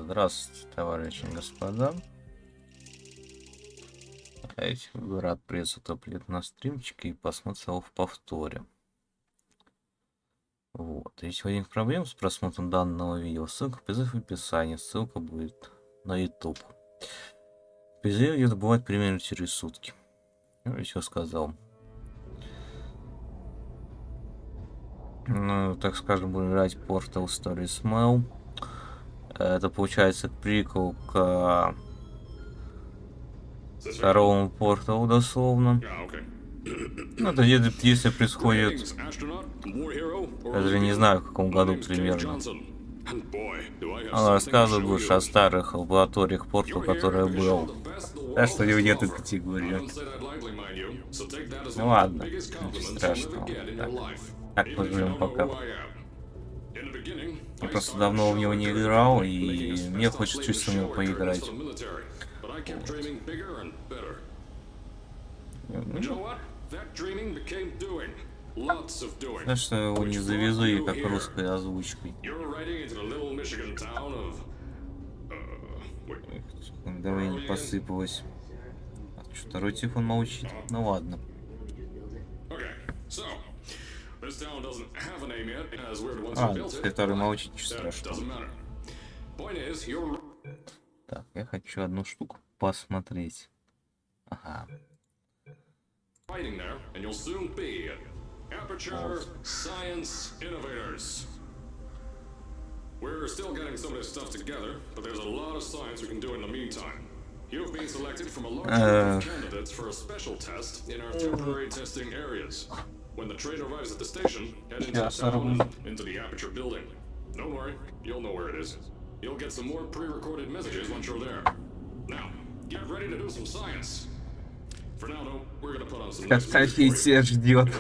Здравствуйте, товарищи и господа. Я рад приветствовать на стримчике и посмотреть его в повторе. Вот. Если возникнет проблем с просмотром данного видео, ссылка в описании, ссылка будет на YouTube. Призыв где-то бывает примерно через сутки. Ну, еще сказал. Ну, так скажем, будем играть Portal Stories Mail. Это получается прикол к второму порталу дословно. Ну, это где-то действие происходит, я даже не знаю, в каком году примерно. Он рассказывает больше о старых лабораториях Портал, которые был. Так что у него нету категории. Ну ладно, ничего страшного. Так поживем пока. Я просто давно в него не играл, и мне хочется чуть в него поиграть. Так что его не завезли как русской озвучкой. Давай не посыпалось. Что, второй телефон молчит? Ну ладно. Второй молчит, ничего страшного. Так, я хочу одну штуку посмотреть. Ага. Aperture Science Innovators. We're still getting some of this stuff together, but there's a lot of science we can do in the meantime. You've been selected from a large group of candidates for a special test in our temporary testing areas. When the train arrives at the station, head into the town and into the Aperture building. Don't worry, you'll know where it is. You'll get some more pre-recorded messages once you're there. Now, get ready to do some science. For now, though, we're gonna put on some Какая ждет.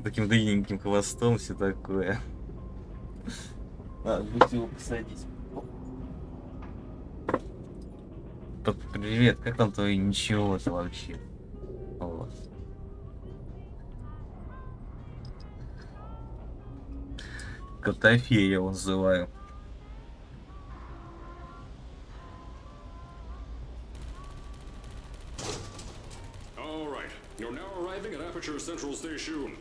Таким длинненьким хвостом, все такое. Будете его посадить. Привет, как там твои ничего-то вообще? Вот. Котофея я его называю. You're now arriving at Aperture Central Station.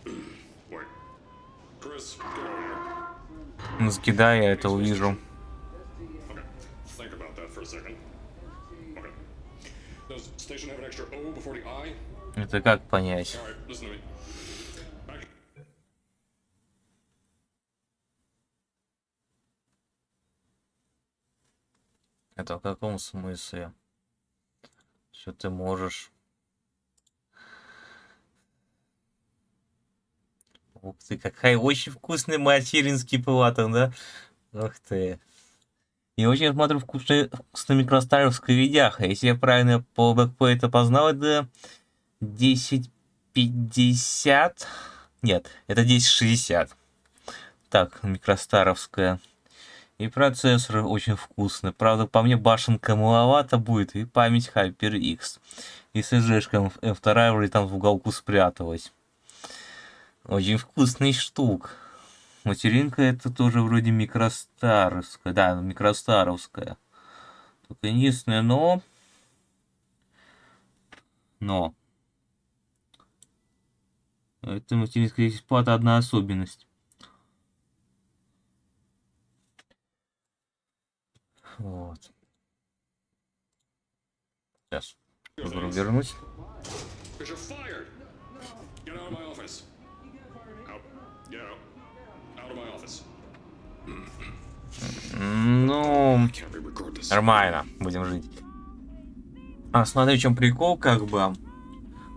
Wait. Chris, get over here. Ну, скидай, я это увижу. Okay. Think about that for a second. Okay. Does station have an extra O before the I? Это как понять? All right, listen to me. Это в каком смысле? Что ты можешь? Ух ты, какая очень вкусный материнский платок, да? Ух ты. Я очень смотрю вкусный микростаровская видяха. Если я правильно по бэкплейту познал, это 1050. Нет, это 1060. Так, микростаровская. И процессор очень вкусный. Правда, по мне башенка маловато будет. И память HyperX. И SSD-шка M2 вроде там в уголку спряталась. Очень вкусный штук. Материнка это тоже вроде микростаровская. Да, микростаровская. Только единственное, но. Это материнская плата одна особенность. Вот. Сейчас. Нужно вернуть. Ну, нормально, будем жить. Смотри, в чем прикол, как бы.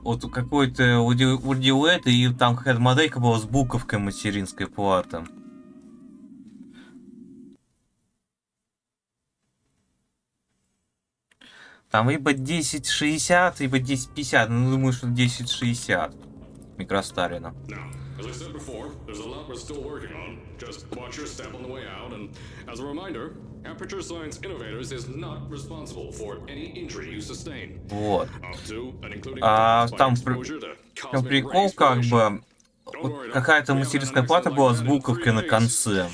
Вот какой-то урдилет, и там какая-то моделька была с буковкой материнской платы. Там либо 1060, либо 1050. Ну, думаю, что 1060. Микростарина. As I said before, there's a lot we're still working on. Just watch your step on the way out, and as a reminder, Aperture Science Innovators is not responsible for any injury you sustain. Вот. Там прикол, как бы, вот какая-то материнская плата была с буковкой на конце.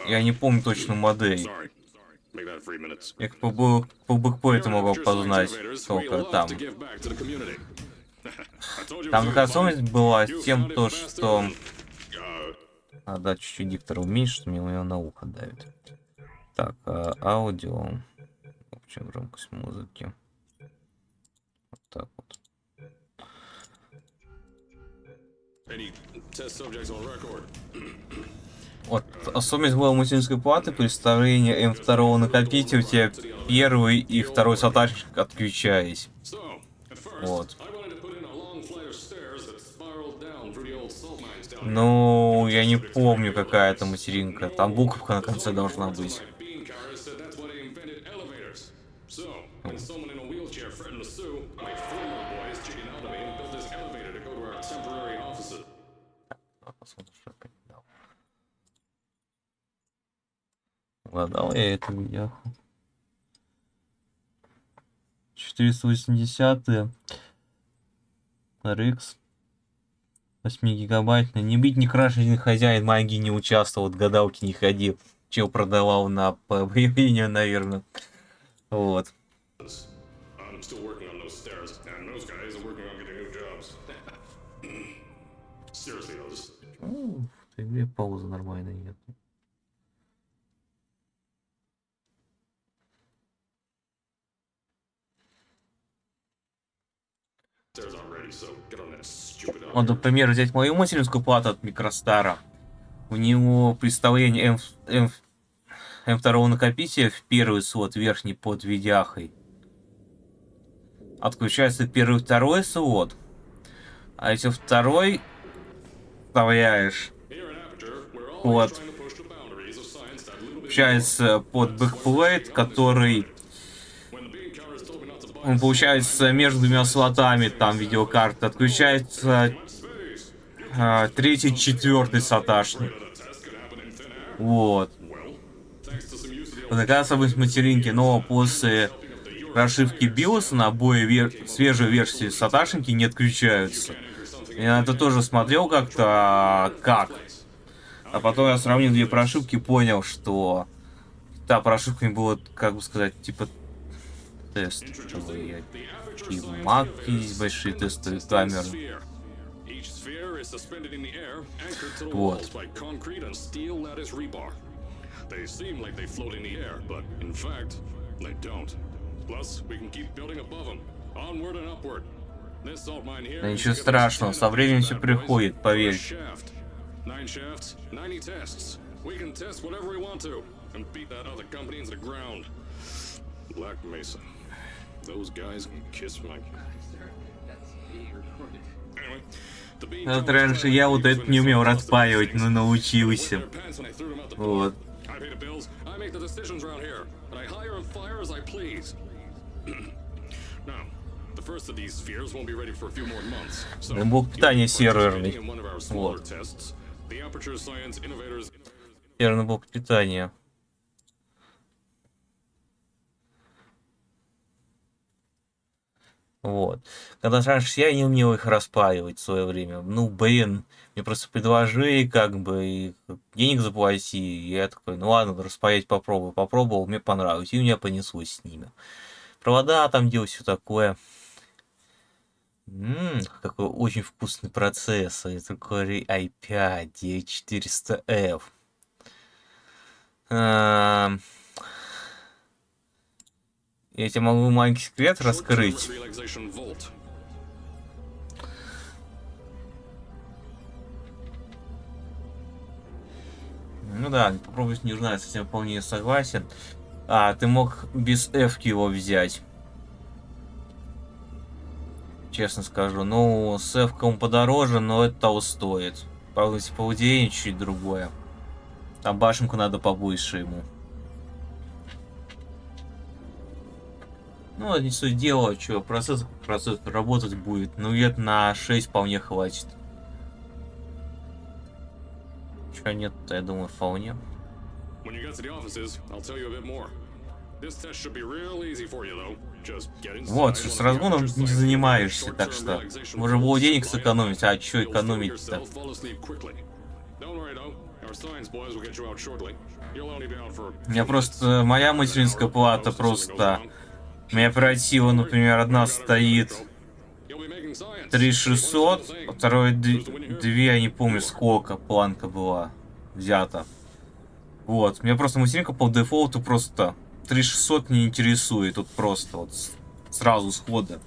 Я не помню точно модель. Sorry. Make that 3 minutes. Я по бэкпоинту могу познать, сколько там. Там такая особенность была с тем, то, что... Надо чуть-чуть диктор уменьшить, мне его на ухо давит. Так, аудио. Общая громкость музыки. Вот так вот. Вот, особенность была материнской платы при вставлении М2 накопителя, у тебя первый и второй сатачник отключались. Вот. Ну, я не помню, какая это материнка. Там буковка на конце должна быть. Угадал я эту видеоху. 480 RX 8 гигабайтный. Не бить, не крашить, не хозяин магии не участвовал, гадалки не ходил. Чел продавал на появление, наверное. Вот. В игре паузы нормально нет. Вот, например, взять мою материнскую плату от Микростара. У него представление М2 накопителя в первый слот верхний под видяхой. Отключается первый и второй слот. А если второй вставляешь под, получается, под бэкплейт, который, он, получается, между двумя слотами там видеокарты, отключается третий, четвертый саташник. Вот. Вот такая особенность материнки, но после прошивки BIOS на обои свежие версии саташники не отключаются. Я это тоже смотрел как-то, а потом я сравнил две прошивки и понял, что та прошивка не была, как бы сказать, типа тестовые. И Mac есть большие тестовые камеры. Вот. Да ничего страшного, со временем все приходит, поверь. Вот раньше я вот это не умел распаивать, но научился. Вот. Блок питания серверный. Вот. Серверный блок питания. Вот. Когда раньше я не умел их распаивать в свое время. Ну, блин, мне просто предложили, как бы, и денег заплати. И я такой, ну ладно, распаять попробую. Попробовал, мне понравилось. И у меня понеслось с ними. Провода там делать, все такое. Какой очень вкусный процессор. Это Core i5 9400F. Я тебе могу маленький секрет раскрыть. Ну да, попробовать не знаю, с этим вполне согласен. Ты мог без F-ки его взять. Честно скажу. Ну, с F-ком подороже, но это того стоит. Правда, поведение чуть другое. Там башенку надо побольше ему. Ну, это не суть дела, что процесс работать будет. Ну, лет на 6 вполне хватит. Чего нет-то, я думаю, вполне. Вот, с разгоном не занимаешься, так что можно было денег сэкономить, а что экономить-то? Our science boys will get you out shortly. You'll only be out for. У меня просто моя материнская плата просто. У меня оператива, например, одна стоит You'll be making science. 3600, а второй 2, я не помню сколько планка была взята. Вот, меня просто материнка по дефолту просто 3600 не интересует, тут просто вот сразу схода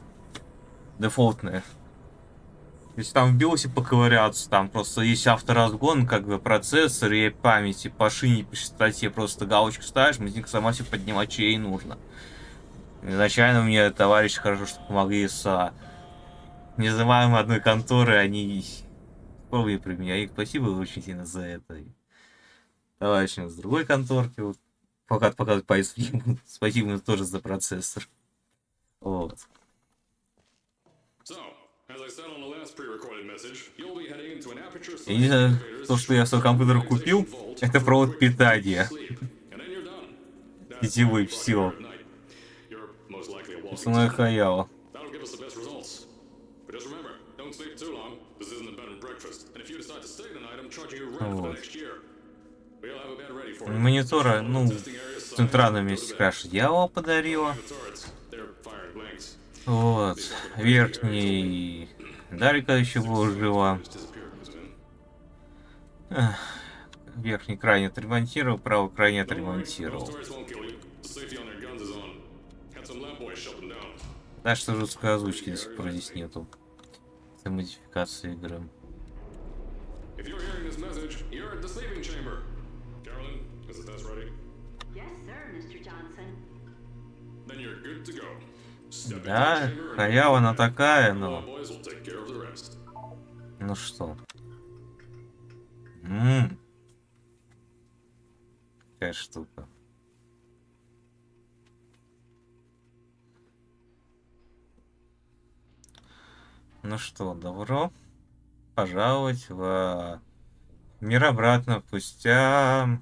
дефолтная. Если там в биосе поковыряться, там просто есть авторазгон, как бы процессор и памяти по шине, по частоте, просто галочку ставишь, материнка сама себе поднимать, что ей нужно. Изначально мне товарищи хорошо, что помогли с незываемой одной конторы, они пробовали при меня, и спасибо очень сильно за это. Товарищи с другой конторки, вот, пока показывать палец, спасибо тоже за процессор. Вот. So, as I said on the last pre-recorded message, you'll be heading into an Aperture Я не знаю, то, что я свой компьютер купил, это провод питания. Сетевой, все. Основная хаява. That'll give us the best results. But just remember, don't sleep too long. This isn't a bed and breakfast. And if you decide to stay tonight, I'm charging you rent for the next year. We'll have a bed ready for you. Монитора, ну, в центральном месте краш дьявола подарила. They're firing blanks. Вот. Верхний Дарика еще была жива. Верхний крайне отремонтировал, правый крайне отремонтировал. Да, что русской озвучки до сих пор здесь нету. Это модификация игры. If you're hearing this message, you're at the sleeping chamber. Carolyn, is the test ready? Yes, sir, Mr. Johnson. Then you're good to go. Step into the Да, chamber and хаява она такая, all но... the boys will take care of the rest. Ну что? Какая штука. Ну что, добро пожаловать в мир обратно спустя...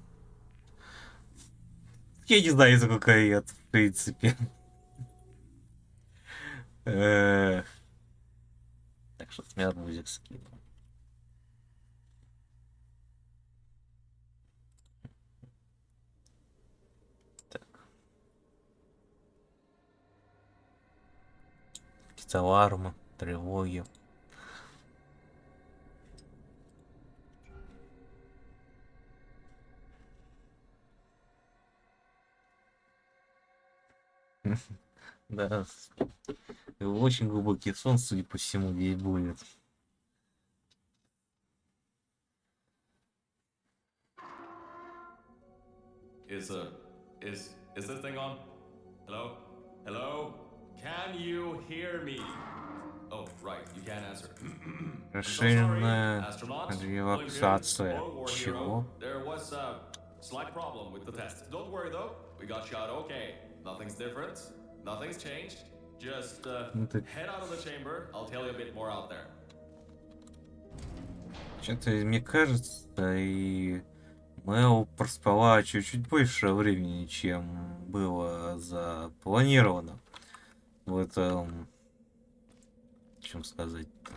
Я не знаю, сколько лет, в принципе. Так что с меня музык скину. Так. Какие-то алармы, тревоги. Да, очень глубокий сон, судя по всему, здесь будет. Is this thing on? Hello? Hello? Can you hear me? Oh, right, you can't answer. Расширенная Astronaut. релаксация. War Чего? hero. There was a slight problem with the test. Don't worry though, we got shot okay. Nothing's different. Nothing's changed. Just Ну ты head out of the chamber. I'll tell you a bit more out there. что-то мне кажется, и Мэл проспала чуть-чуть больше времени, чем было запланировано в этом, чем сказать-то,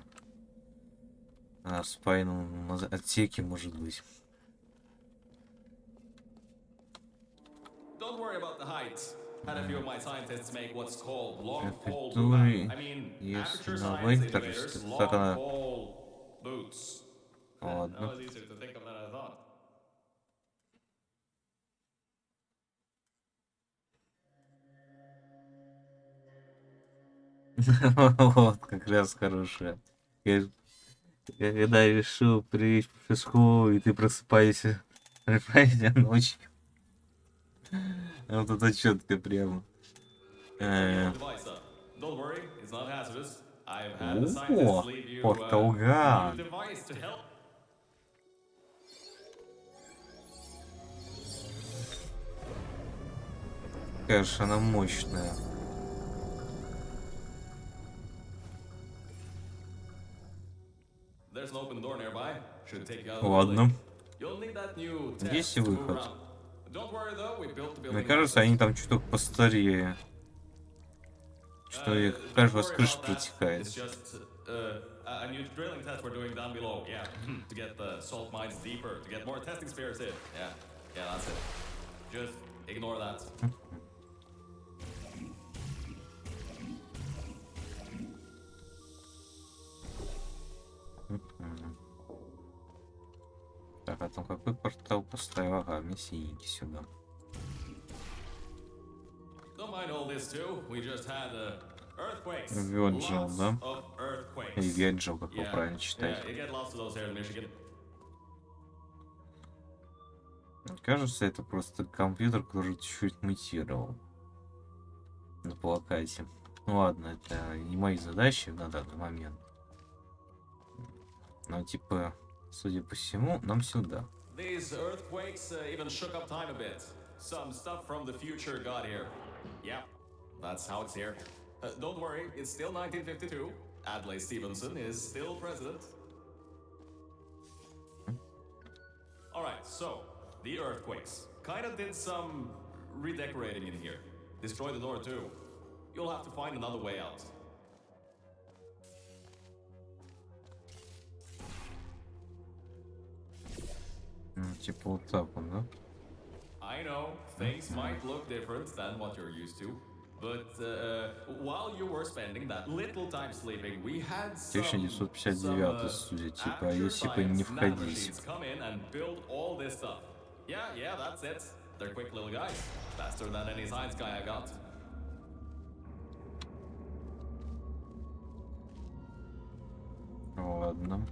спайном отсеке, может быть. Don't worry about the heights. Had a few of my scientists make what's called long pole Префектуре, I mean, если aperture на science Вейнтер, innovators, что long так она... pole boots. That Ладно. was easier to think of than I thought. Вот, как раз хорошая. Когда я решил прилечь по пешку, и ты просыпаешься ночью. Вот это четко прямо. Device up. Don't worry, it's not hazardous. I've had the О, scientists leave you порталган. new device to help. Какая же она мощная. There's an open door nearby. Should take you out of the Ладно. building. You'll need that new test Есть to move выход. around. Don't worry though, we built the Мне building кажется, myself. они там чуток постарее, Что их Don't каждого с worry крыши about that. протекает. It's just a new drilling test we're doing down below. Yeah, to get the salt mines deeper, to get more testing spares in. Yeah, that's it. Just ignore that. Так, а там какой портал поставил? Ага, миссийники сюда. Don't mind all this too. We just had earthquakes. Virgil, Lots да? of earthquakes. И Веджил, как его Yeah, правильно читать. yeah, you get lots of those here in Michigan. Кажется, это просто компьютер, который чуть-чуть мутировал на плакате. Ну ладно, это не мои задачи на данный момент. Но типа, судя по всему, нам сюда. These earthquakes even shook up time a bit. Some stuff from the future got here. Yeah, that's how it's here. Don't worry, it's still 1952. Adlai Stevenson is still president. Alright, so, the earthquakes. Kinda did some redecorating in here. Destroyed the door too. You'll have to find another way out. Ну, типа вот так вот, да? I know, things might look different than what you're used to. But while you were spending that little time sleeping, we had some 1959 судя, типа, а если бы не входить. come in and build all this stuff. Yeah, that's it. They're quick little guys. Faster than any science guy I got. Ладно.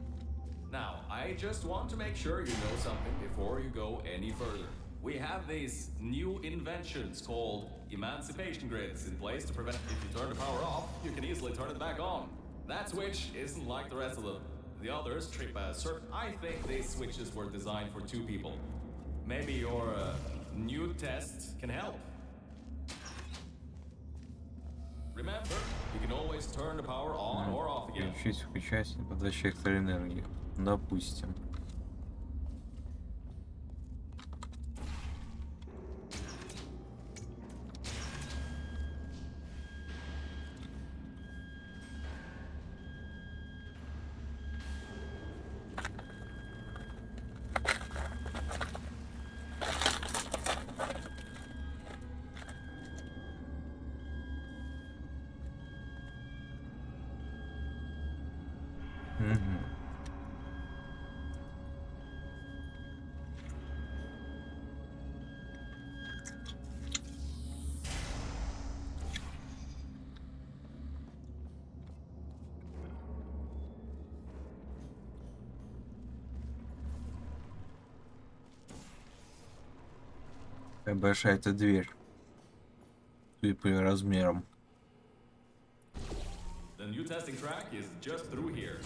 Now, I just want to make sure you know something before you go any further. We have these new inventions called emancipation grids in place to prevent if you turn the power off, you can easily turn it back on. That switch isn't like the rest of them. The others trip a certain... I think these switches were designed for two people. Maybe your new test can help. Remember, you can always turn the power on or off again. Включить, включать, подача электроэнергии. Допустим. Какая большая эта дверь. И по размерам. The new testing track is just through here.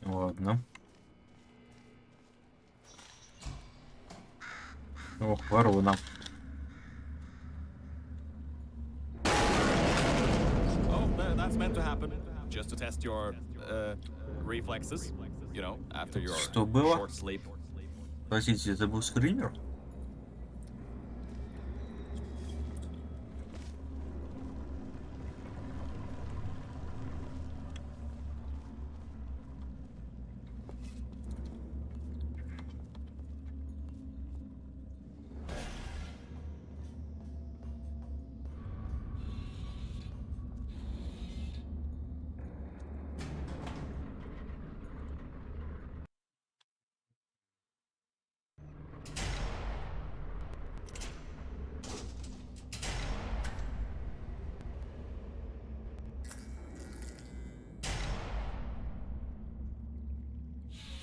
Ладно. Ох, ворона. Oh, that's meant to happen. Just to test your reflexes. You know, after your Что было? short sleep. Простите, это был скример?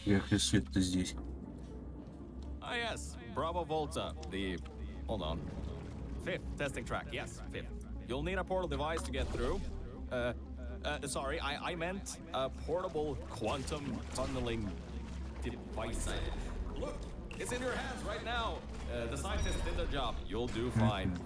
Если свет-то здесь. Ah, yes, Bravo Volta, the... Hold on. Fifth testing track, yes, fifth. You'll need a portal device to get through. Sorry, I meant a portable quantum tunneling device. Look, it's in your hands right now. The scientists did their job. You'll do fine.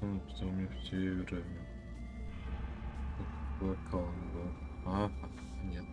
Потом в те время. Локал был. Ага, нет.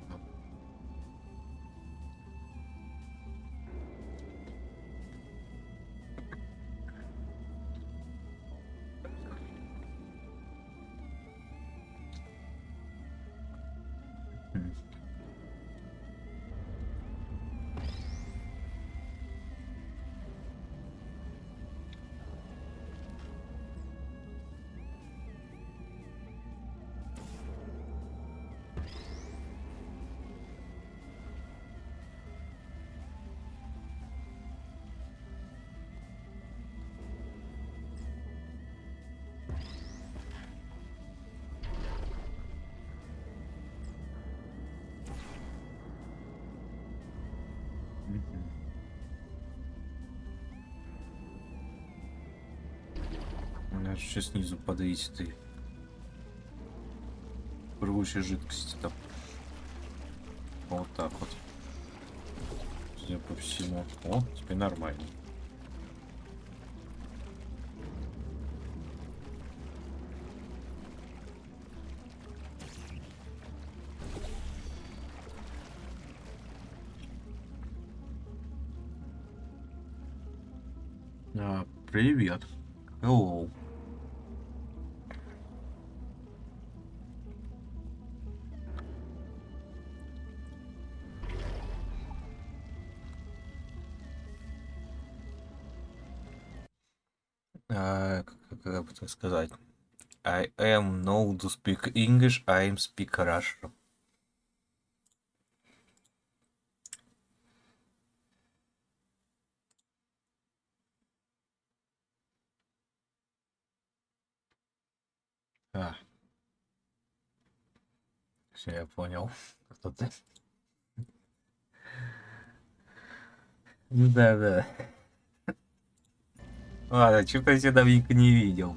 Надо сейчас снизу подавить этой прыгучей жидкости там. Вот так вот. Судя по всему. О, теперь нормально. Привет. Hello. Как бы так сказать? I am know to speak English, I am speak Russian. Все, я понял. Кто ты? Да. Ладно, что-то я давненько не видел.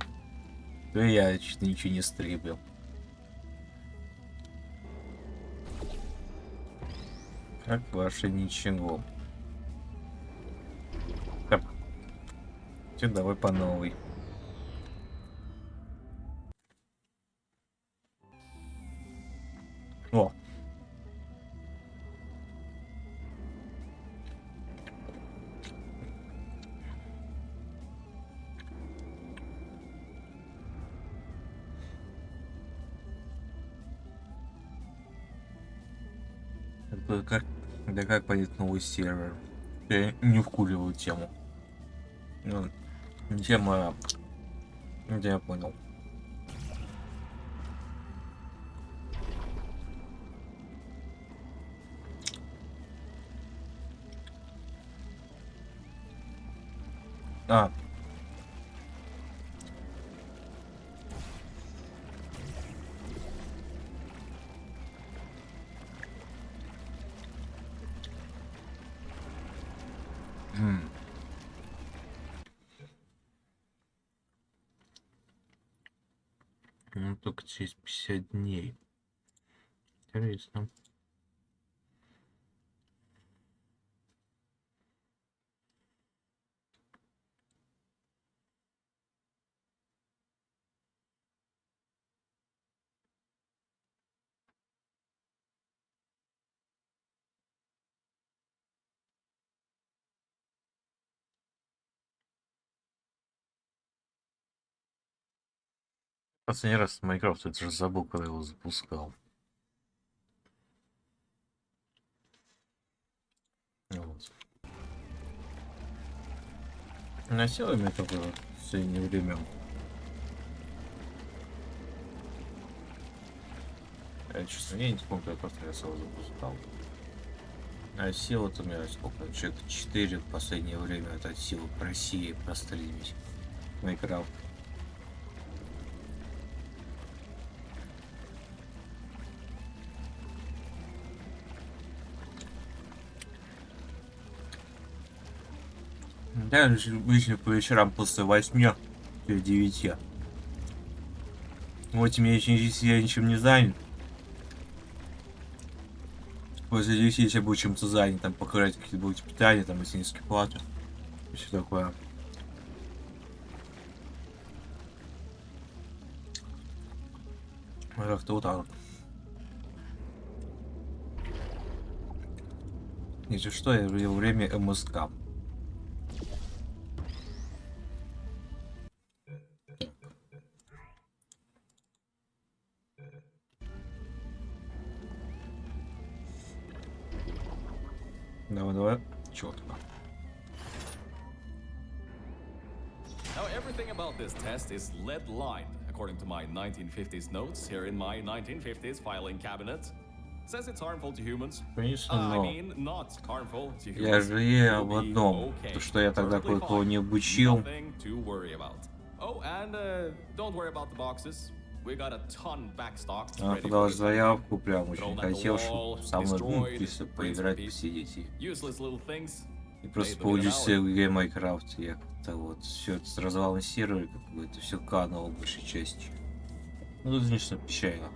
Да я что-то ничего не стримил. Как ваше ничего. Так. Все, давай по новой. О. Как понять новый сервер? Я не вкуриваю тему. Ну, тема... Я понял. А. Ну, только через 50 дней. Интересно. Последний раз Майнкрафт, это же забыл, когда его запускал. Вот. Носил меня только в последнее время. Я, честно, я не помню, как просто я его запускал. А сила-то у меня сколько? Человек 4 в последнее время. Это сила в России простримить. Майнкрафт. Я обычно по вечерам после 8 или 9. Вот я ничем не занят. После 10, если я буду чем-то занят, там покрывать какие-то питания, там если низкие платы. И все такое. Как-то вот так вот. Если что, я во время МСК. Давай, давай. Четко. Now, everything about this test is lead-lined, according to my 1950s notes here in my 1950s filing cabinet. Says it's harmful to humans. Конечно, I но mean, not harmful to я humans. жалею You'll об be одном, okay. то что я тогда Perfectly кое-кого fine. не обучил. Nothing to worry about. Oh, and don't worry about the boxes. We got a ton backstocked. Она ready for подала this заявку, прям Throw очень them at the хотел, wall, чтобы со мной destroyed, чисто rinse, поиграть, repeat. посидеть Useless little things. и просто Made them in an поучиться hour. в игре Майнкрафт. Я как-то вот все это разбалансировали, как бы это все кануло большей части. Ну, это, конечно, печально.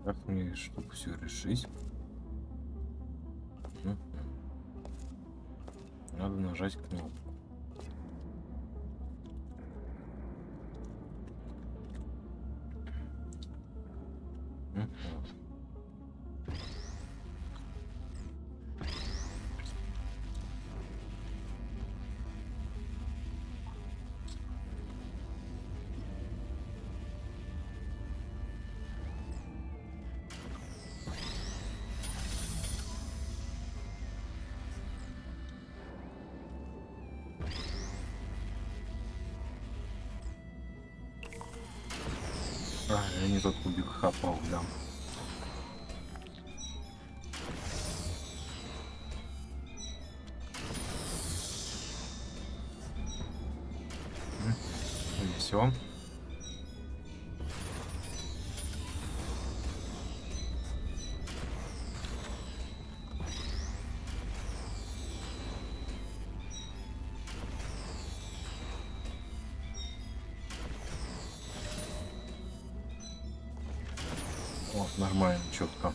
Как мне штуку все решить? Надо нажать кнопку. А, я не тот кубик хапал, да. И все. Вот, нормально, четко.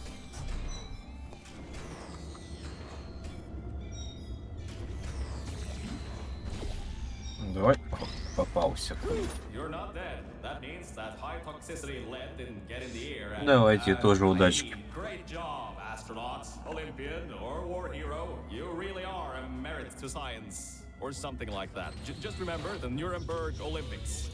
Давай. Попался. You're not dead. That means that high toxicity lead didn't get in the air. Давайте тоже удачки. Great job, astronaut, Olympian, or war hero. You really are a merit to science, or something like that. Just remember the Nuremberg Olympics.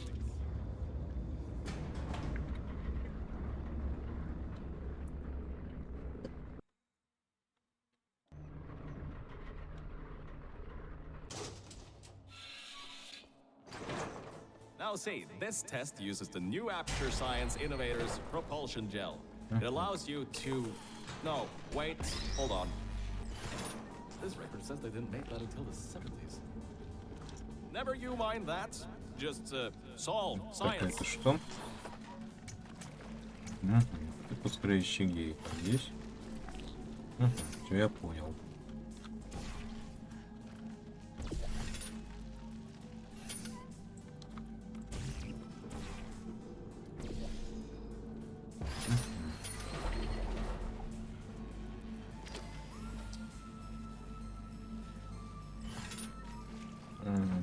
Now see, this test uses the new Aperture Science Innovators propulsion gel. It allows you to... No, wait, hold on. This record says they didn't make that until the 70s. Never you mind that. Just solve Так, science. это что? Выпускающий гей. Здесь? Все, я понял.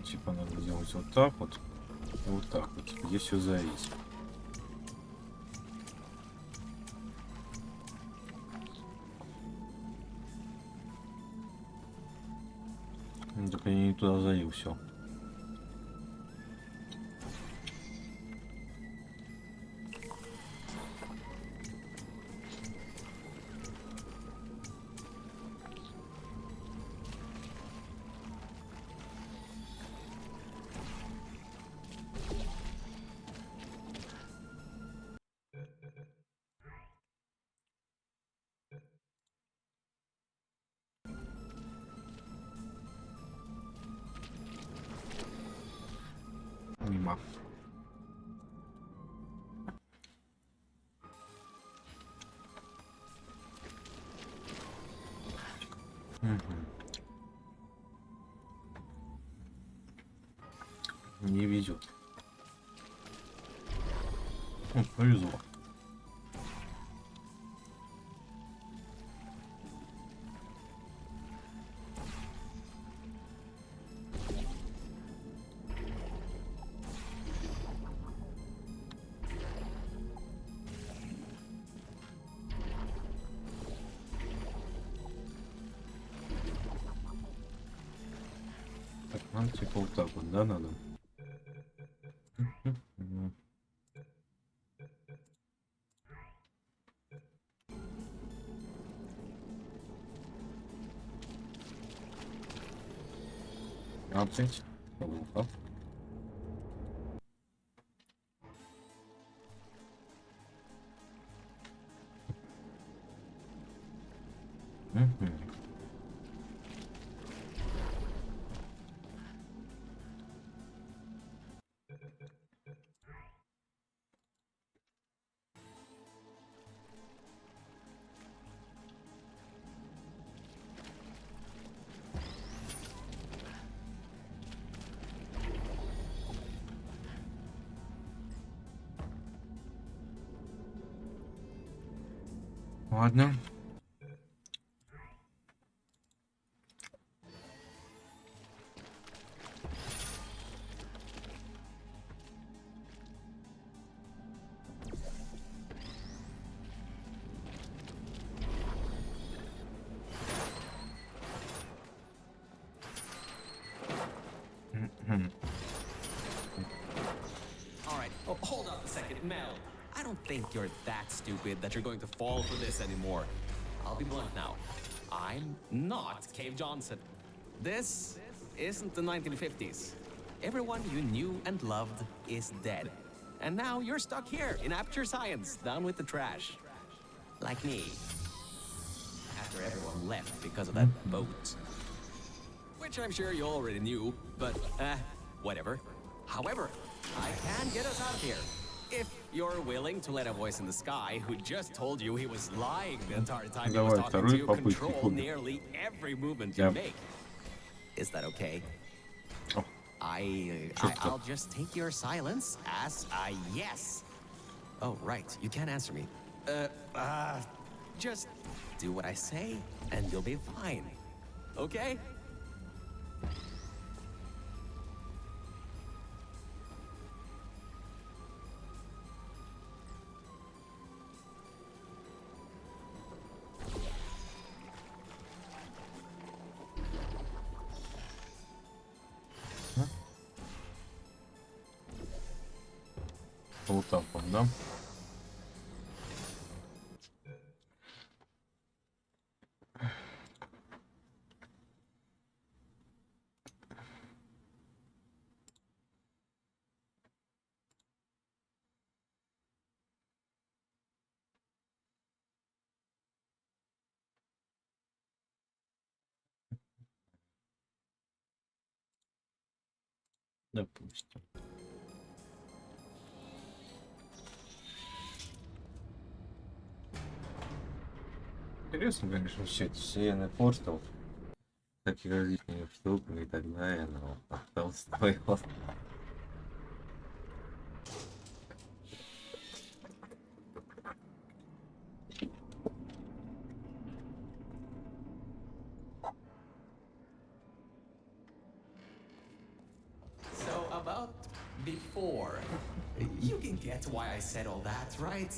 Типа надо делать вот так вот. И вот так вот. Здесь все зависит. Так я не туда залил все. Не везет. Повезло. Так, нам типа вот так вот, да, надо? Опять? Оп. Ладно. All right. Oh, hold up a second, Mel. I don't think you're that stupid that you're going to fall for this anymore. I'll be blunt now. I'm not Cave Johnson. This isn't the 1950s. Everyone you knew and loved is dead. And now you're stuck here in Aperture Science, down with the trash. Like me. After everyone left because of that boat. Which I'm sure you already knew, but whatever. However, I can get us out of here. If you're willing to let a voice in the sky who just told you he was lying the entire time he was Давай, talking to вторую you попытку control хода. nearly every movement you Yeah. make. Is that okay? Oh. I'll just take your silence as a yes. Oh, right. You can't answer me. Just do what I say and you'll be fine. Okay? Полутапом, да? Допустим. Интересно, конечно, все эти вселенные портал, таких различных штук и так далее, но портал стоил. So about before, you can get why I said all that, right?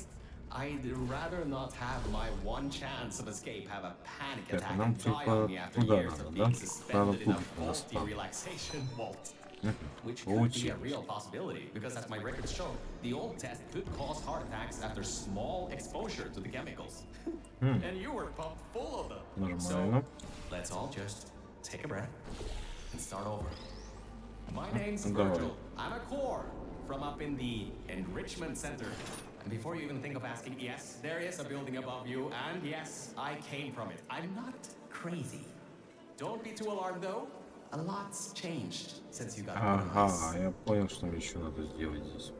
I'd rather not have my one chance of escape have a panic Так, attack нам and die типа on me after туда years надо, of да? being Надо suspended in a туда faulty спать. relaxation vault. Which could be a Получилось. real possibility, because as my records show, the old test could cause heart attacks after small exposure to the chemicals. And you were pumped full of them. Нормально. So, let's all just take a breath and start over. My name's Давай. Virgil. I'm a core from up in the Enrichment Center. And before you even think of asking, yes, there is a building above you, and yes, I came from it. I'm not crazy. Don't be too alarmed though. A lot's changed since you got put on Ага, ice. я понял, что мне еще надо сделать здесь.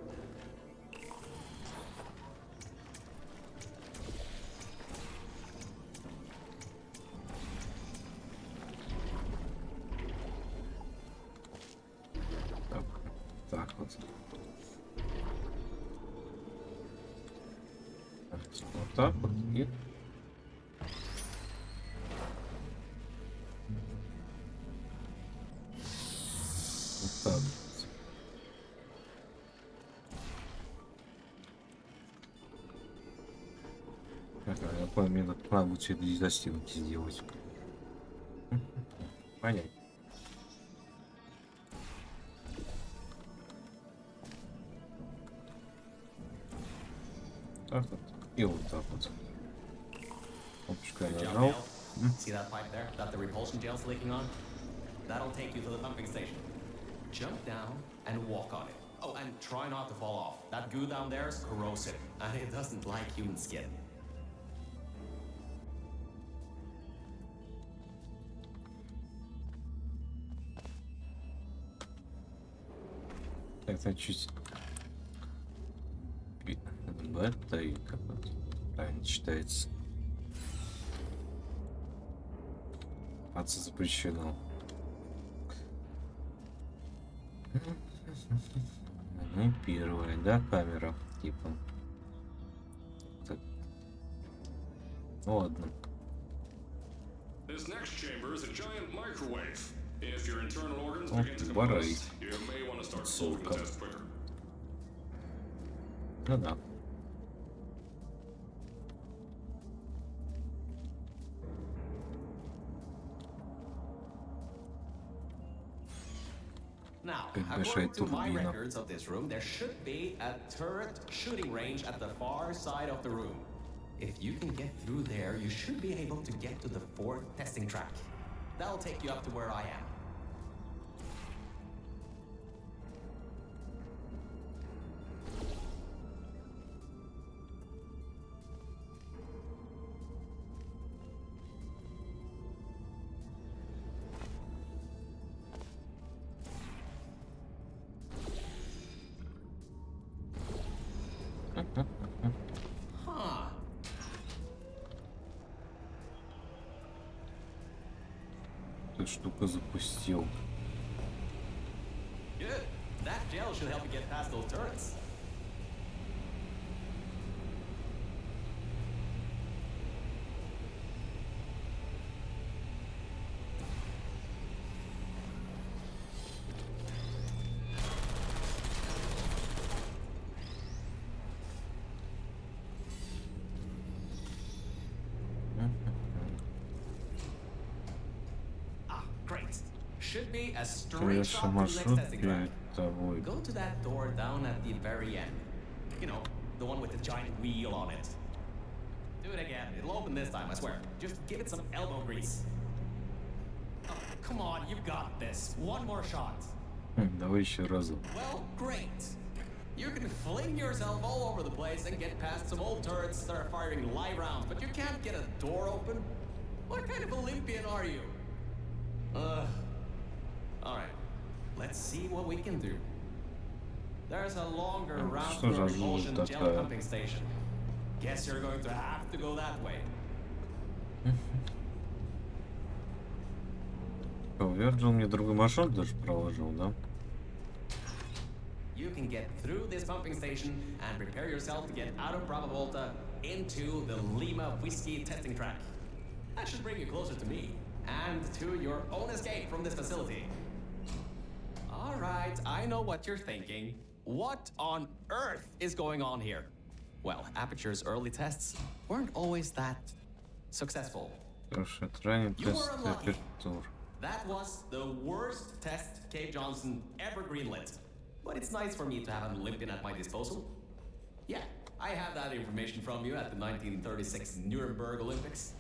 Вот так вот. И... Вот так вот. Ага, я понял, мне надо будет все это из застенки сделать. Понятно. Так вот. И вот так вот. Опушка Good job, нажал. Dale. See that pipe there that the repulsion gel's leaking on? That'll take you to the pumping station. Jump down and walk on it. Oh, and try not to fall off. That goo down there is corrosive, and it doesn't like human skin. Так, чуть бета и как вот правильно читается. Копаться запрещено. Ну и первая, да, камера, типа. Так. Ну ладно. This next chamber is a giant microwave. If your internal organs Oh, begin to барай. combust, you may want to start solving the Ссылка. test quicker. Ну да. Now, Big according Bashai to my Turbina. records of this room, there should be a turret shooting range at the far side of the room. If you can get through there, you should be able to get to the fourth testing track. That'll take you up to where I am. Huh. Эту штуку запустил. Good. That gel should help you get past those turrets. Ah, great. Should be a straight Конечно, shot to the next маршрут testing track. перед тобой. Go to that door down at the very end. You know, the one with the giant wheel on it. Do it again. It'll open this time, I swear. Just give it some elbow grease. Oh, come on, you've got this. One more shot. Давай еще разок. Well, great. You can fling yourself all over the place and get past some old turrets that are firing live rounds, but you can't get a door open? What kind of Olympian are you? Alright. Let's see what we can do. There's a longer route что to the за repulsion жуть gel такая? pumping station. Guess you're going to have to go that way. Virgil мне другой маршрут даже проложил, да? You can get through this pumping station and prepare yourself to get out of Bravo Volta into the Lima Whiskey testing track. That should bring you closer to me and to your own escape from this facility. Alright, I know what you're thinking. What on earth is going on here? Well, Aperture's early tests weren't always that successful. Хорошо, ранний You тест were unlucky. апертур. That was the worst test Cave Johnson ever greenlit. But it's nice for me to have an Olympian at my disposal. Yeah, I have that information from you at the 1936 Nuremberg Olympics.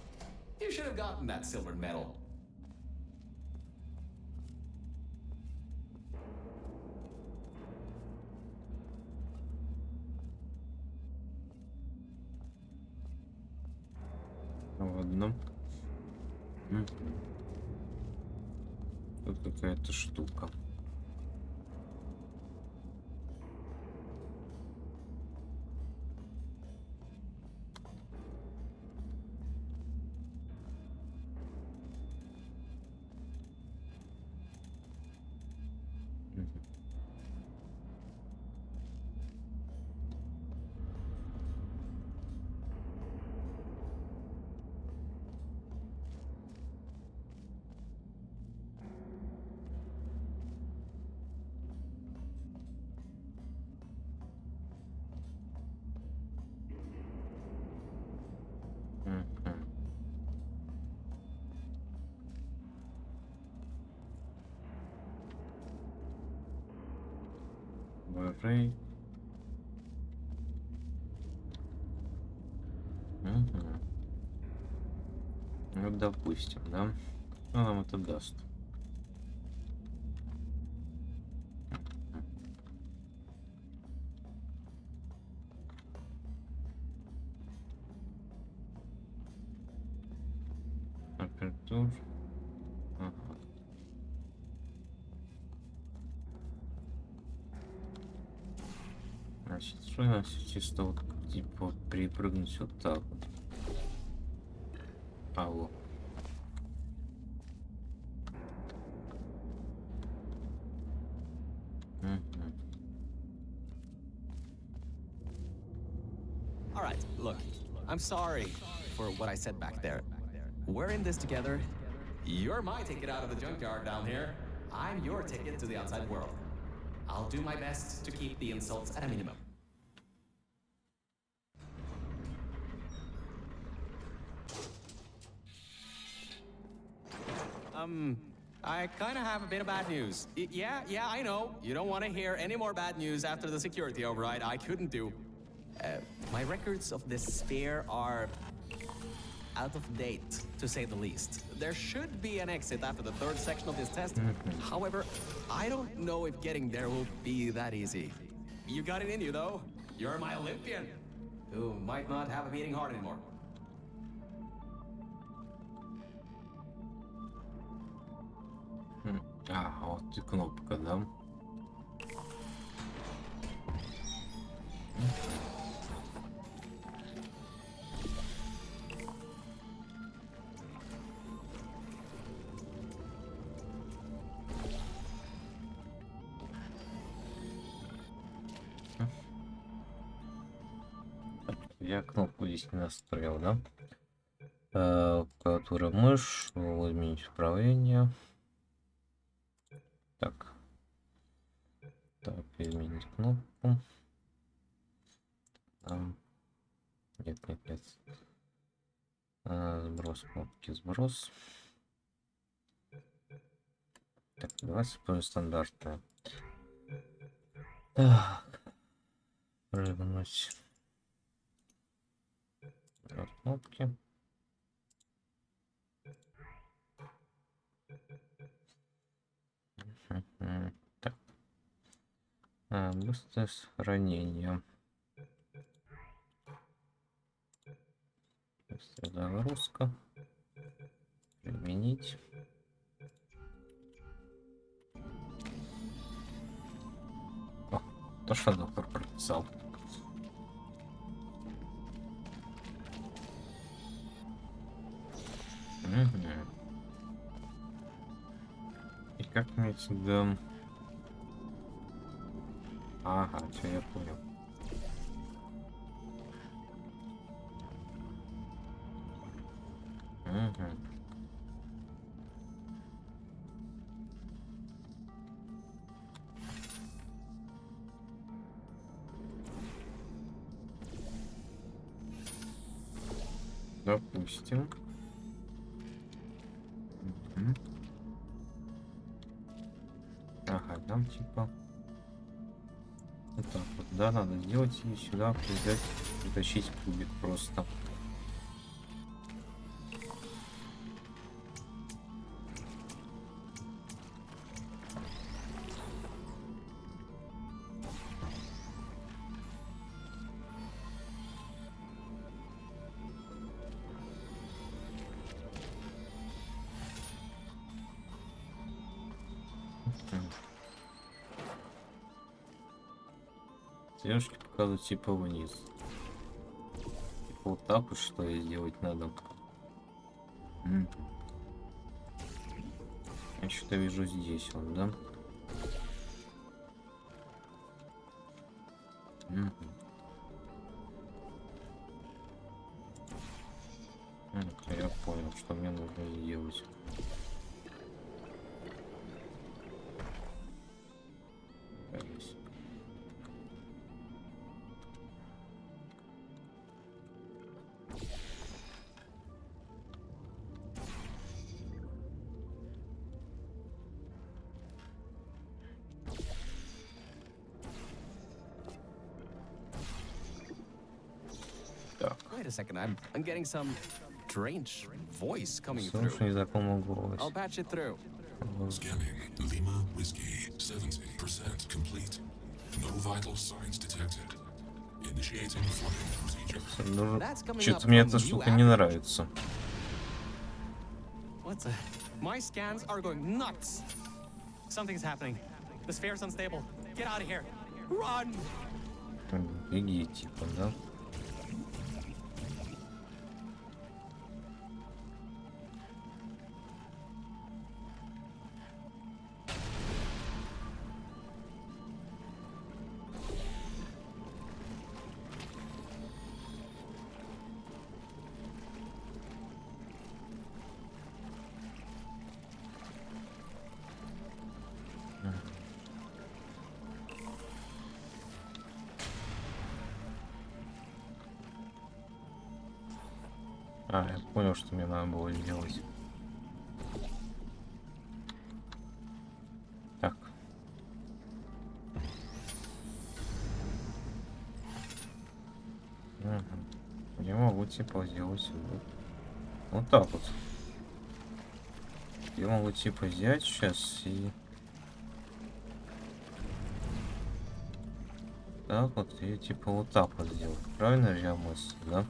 You should have gotten that silver medal. Ладно. Тут какая-то штука. Array. Мгм. Ну, допустим, да? Что нам это даст? Апертур. Ага. Значит, что у нас чисто вот, типа, перепрыгнуть вот так вот. Алло. Мгм. All right, look, I'm sorry for what I said back there. We're in this together. You're my ticket out of the junkyard down here. I'm your ticket to the outside world. I'll do my best to keep the insults at a minimum. I kind of have a bit of bad news. Yeah, I know. You don't want to hear any more bad news after the security override. I couldn't do. My records of this sphere are out of date, to say the least. There should be an exit after the third section of this test. However, I don't know if getting there will be that easy. You got it in you, though. You're my Olympian, who might not have a beating heart anymore. А, вот и кнопка, да? Я кнопку здесь не настроил, да? Клавиатура мышь, изменить управление. Так. Так, изменить кнопку. Нет. Сброс кнопки, сброс. Так, давайте используем стандартное. Так. Прыгнуть. Вот кнопки. Так. Быстрое сохранение. Быстрая загрузка. Применить. О, то, что доктор прописал. И как мне сюда... Ага, все, я понял. Допустим. Ага, там типа... Вот так вот, да, надо сделать и сюда взять, притащить кубик просто. Стрелочки показывают типа вниз. Типа вот так вот, что и сделать надо. Я что-то вижу здесь он, да? Я понял, что мне нужно сделать. Wait a second, I'm getting some strange voice coming through. Слушай незнакомый голос. I'll patch it through. Scanning. Lima Whiskey. 70% complete. No vital signs detected. Initiating flooding procedure. That's coming up Что-то мне from эта you штука не after. нравится. What's a... My scans are going nuts. Something's happening. The sphere's unstable. Get out of here. Run! Беги, типа, да? А, я понял, что мне надо было сделать. Так. Угу. Я могу типа сделать вот так вот. Я могу типа взять сейчас и так вот и типа вот так вот сделать. Правильно я мысль, да?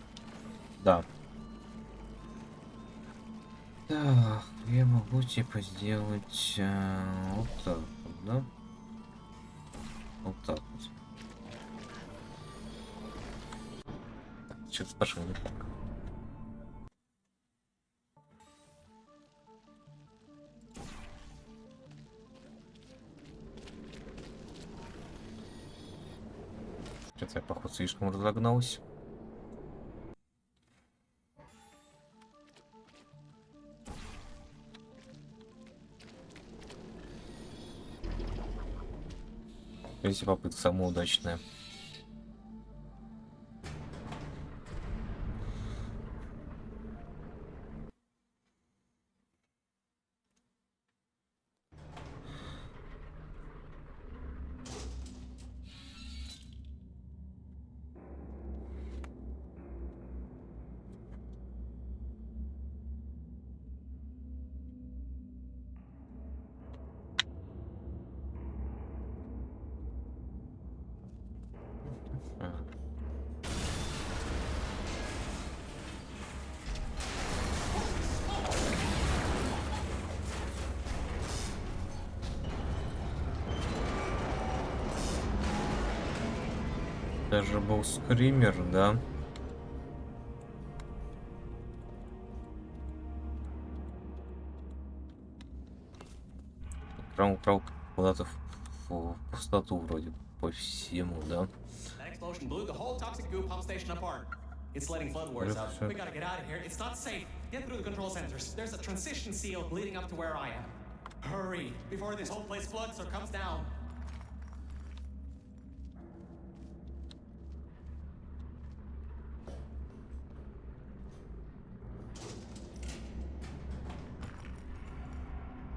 Да. Так, я могу типа сделать вот так вот, да? Вот так вот. Что-то пошло не так. Что-то я, походу, слишком разогнался. Эти попытка самая удачная. Даже был скример, да? Прям украл куда-то в пустоту вроде по всему, да? That explosion blew the whole toxic goo pump station apart. It's letting flood waters out. We gotta get out of here. It's not safe. Get through the control centers. There's a transition seal leading up to where I am. Hurry, before this whole place floods or comes down.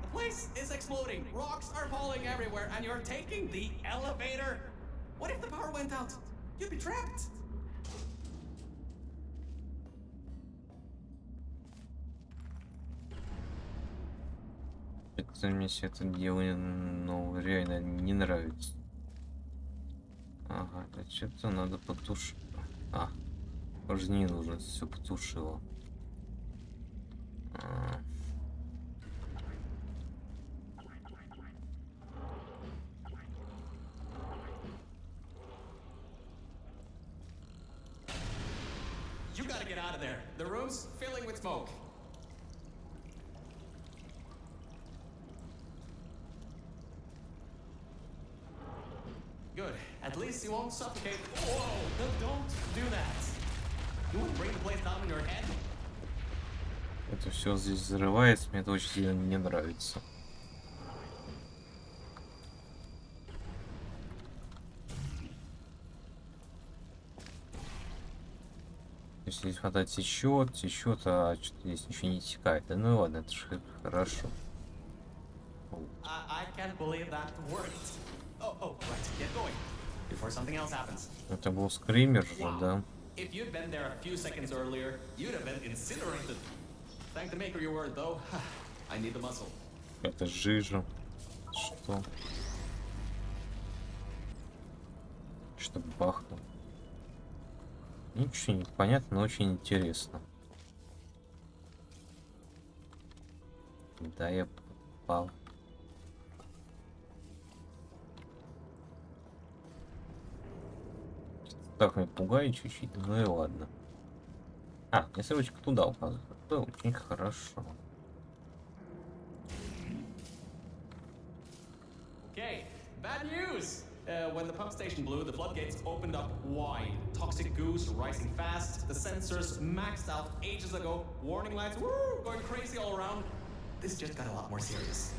The place is exploding. Rocks are falling everywhere, and you're taking the elevator. What if the power went out? You'd be trapped. Это мне все это дело, ну, реально не нравится. Ага, это что-то надо потушить. А, уже не нужно, все потушило. You gotta get out of there. The room's filling with smoke. Good. At least you won't suffocate. Whoa! Don't do that. You wouldn't bring the place down on your head? Это все здесь взрывается, мне это очень сильно не нравится. Если здесь вода течет, а что-то здесь ничего не текает. Да ну ладно, это же хорошо. I can't believe that worked. Oh, right. Get going. Before something else happens. Это был скример же, да? If you'd been there a few seconds earlier, you'd have been incinerated. Thank the maker you were, though. I need the muscle. Это жижа. Что? Что бахнул? Ничего не понятно, но очень интересно. Да, я попал. Так меня пугает чуть-чуть, ну и ладно. А, мне срочка туда указывает. Это очень хорошо. Okay, bad news! When the pump station blew, the floodgates opened up wide. Toxic goose rising fast, the sensors maxed out ages ago, warning lights woo, going crazy all around. This just got a lot more serious.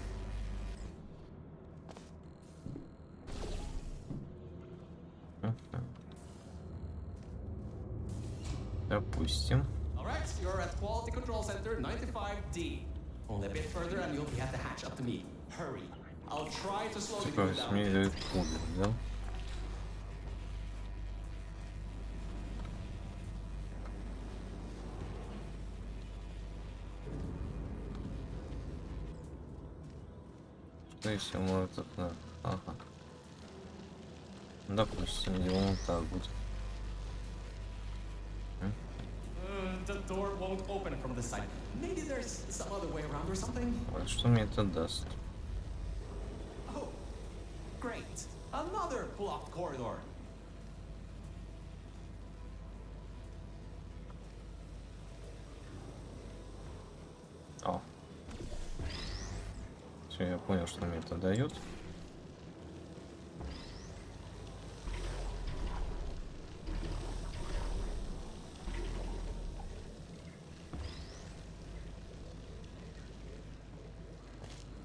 Допустим. Alright, you're at Quality Control Center 95D. Only a bit further and you'll be at the hatch up to me. Hurry. I'll try to slow the Типа, goo down. мне дают пули, да? Что если может это... Ага. Допустим, делаем так будет. The door won't open from this side. Maybe there's some other way around or something? Вот что мне это даст? Oh, great. Another blocked corridor. О. Все, я понял, что мне это дает.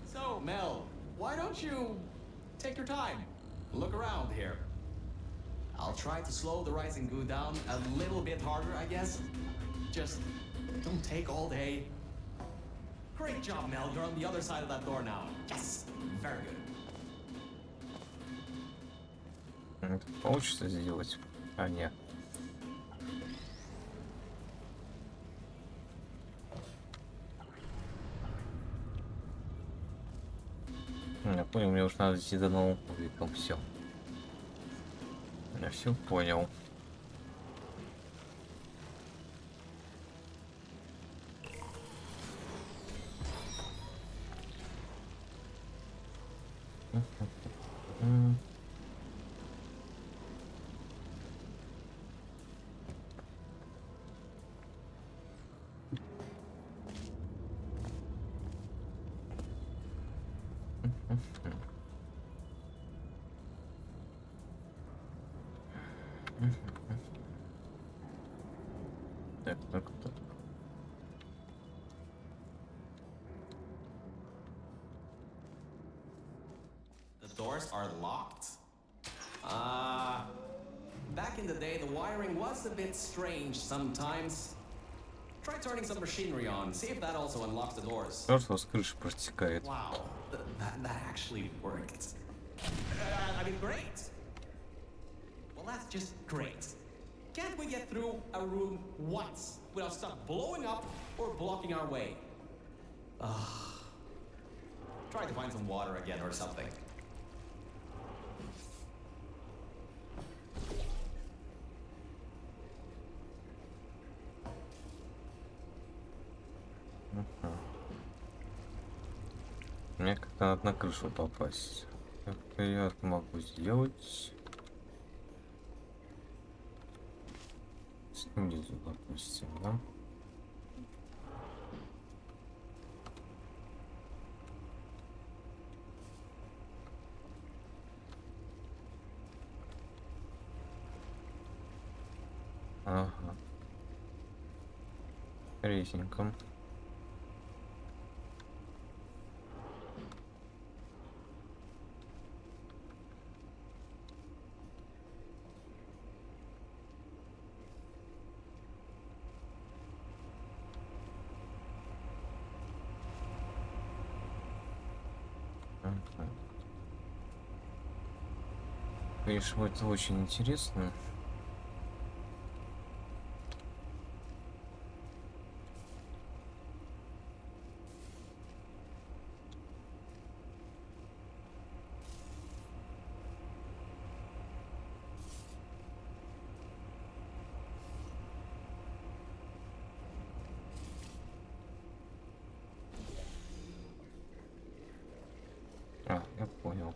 So, Mel, why don't you take your time? Look around here. I'll try to slow the rising goo down a little bit harder, I guess. Just don't take all day. Great job, Mel. You're on the other side of that door now. Yes! Very good. Это получится сделать? А, нет. Я понял, мне уж надо идти до новым публикам. Все. Я все понял. Так, так, так. The doors are locked? Back in the day, the wiring was a bit strange sometimes. Try turning some machinery on, see if that also unlocks the doors. Просто с крыши протекает. Wow, that actually worked. I mean, great. Well, that's just great. Can't we get through a room once without stuff blowing up or blocking our way? Try to find some water again or something. Мне как-то надо на крышу попасть. Как я это могу сделать? Снизу, допустим, да? Ага. Резненько. Конечно, это очень интересно. А, я понял.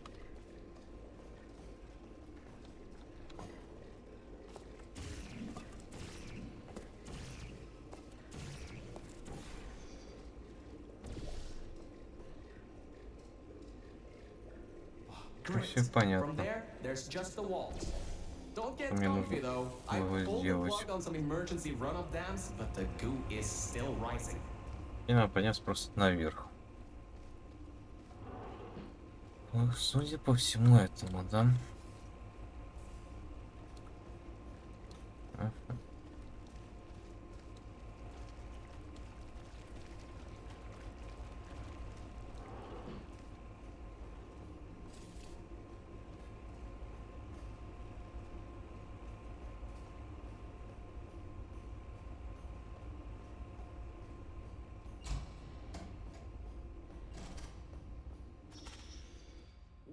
Great. Все понятно. From there, there's just the walls. Don't get Мне comfy нужно though. I его pulled the сделать. plug on some emergency run-up dams, but the goo is still rising. И надо подняться просто наверх. Ну, судя по всему этому, да? Ага.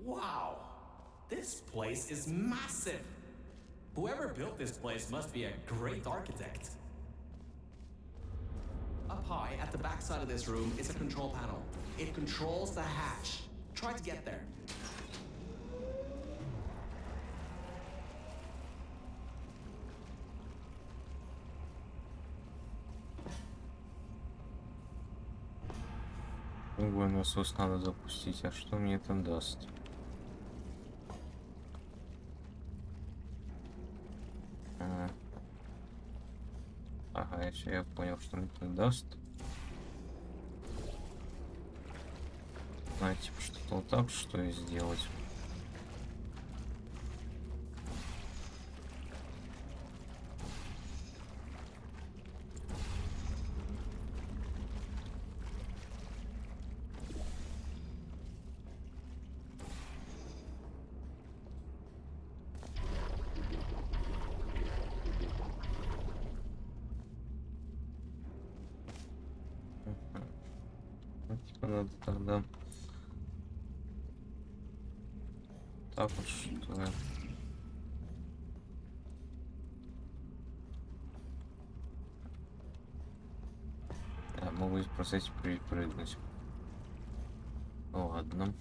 Wow, this place is massive. Whoever built this place must be a great architect. Up high at the back side of this room is a control panel. It controls the hatch. Try to get there. Другой насос надо запустить. А что мне это даст? Ага, я понял, что мне это даст. Знаете, типа что-то вот так, что и сделать. Ну, типа надо тогда так вот что ли. Да, могу просто эти перепрыгнуть. Ну ладно.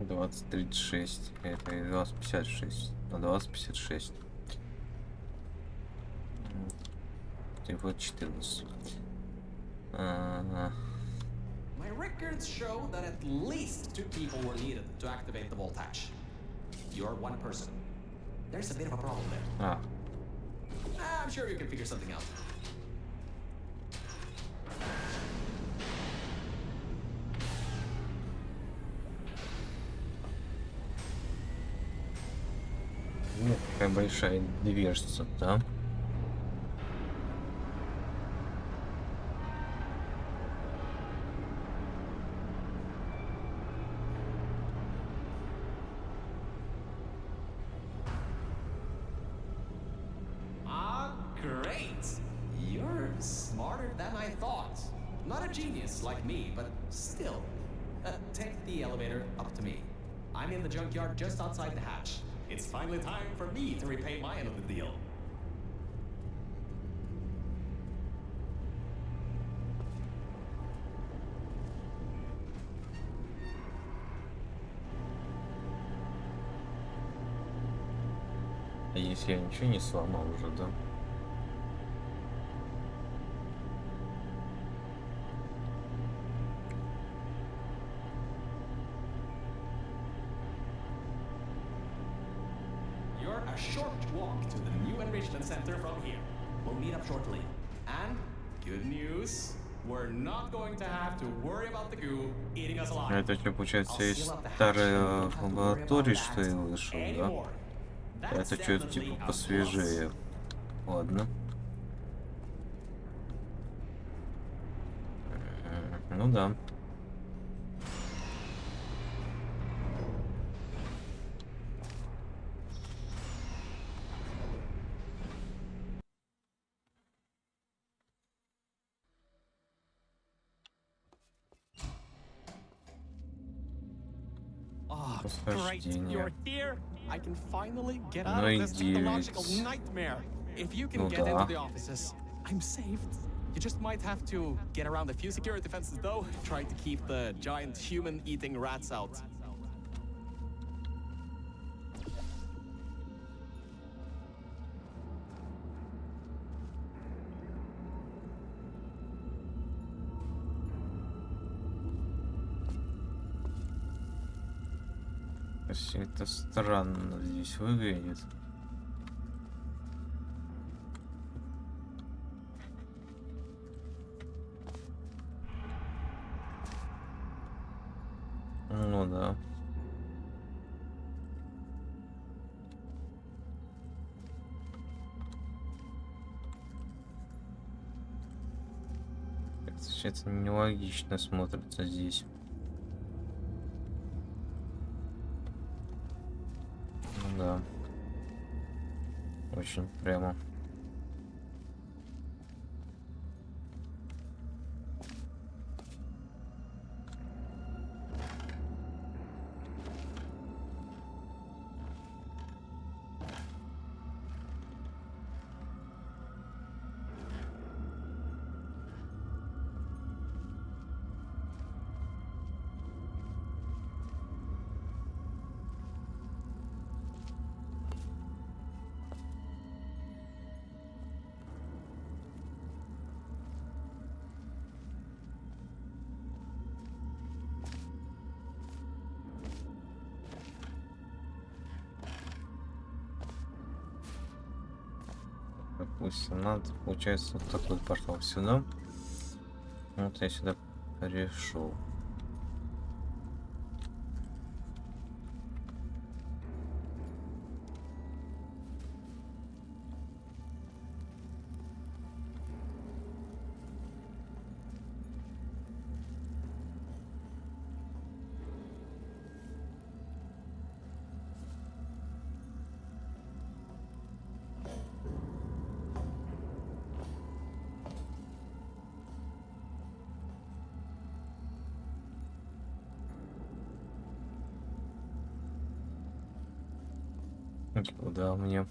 Двадцать 36. Это и 2056. На 2056. И вот 14. My records show that at least 2 people were needed to activate the vault hatch. You're one person. There's a bit of a problem there. А, I'm sure you can figure something out. ну, какая большая дверца, да? Ah, great! You're smarter than I thought. Not a genius like me, but still. Take the elevator up to me. I'm in the junkyard just outside the hatch. It's finally time for me to repay my end of the deal. А если я ничего не сломал уже, да? remember, a short walk to the new enrichment center from here. We'll meet up shortly. And good news, we're not going to have to worry about the goo eating us alive. Это что, получается, из старой лаборатории, что я вышел, да? Это что-то типа посвежее. Ладно. Ну да. Oh, great. Восхождение. You're here. I can finally get out Ну of и this technological 9. nightmare. If you can Ну get да. into the offices, I'm saved. You just might have to get around a few security fences, though, trying to keep the giant human-eating rats out. Все это странно здесь выглядит. Ну да. Это нелогично смотрится здесь. Ну да. Очень прямо. Допустим, надо, получается, вот такой портал сюда. Вот я сюда пришел. Куда мне?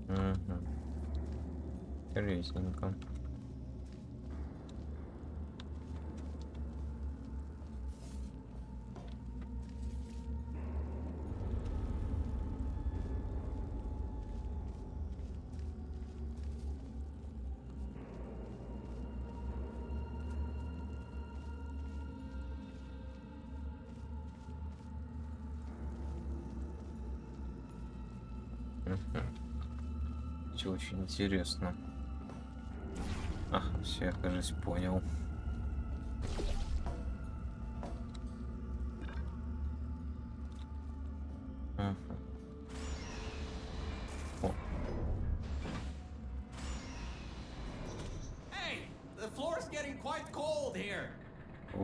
Угу. Интересненько. Все очень интересно. Все, я, кажется, понял. Hey, the floor's getting quite cold here.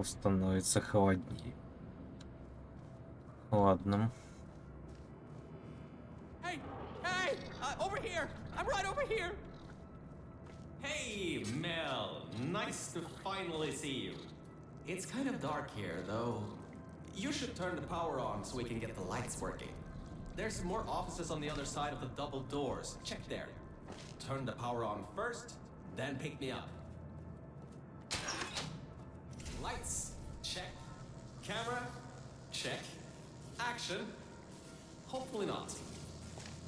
Становится холоднее. Ладно. Hey, over here. I'm right over here. Hey, Mel. Nice to finally see you. It's kind of dark here, though. You should turn the power on so we can get the lights working. There's more offices on the other side of the double doors. Check there. Turn the power on first, then pick me up. Lights. Check. Camera. Check. Action. Hopefully not.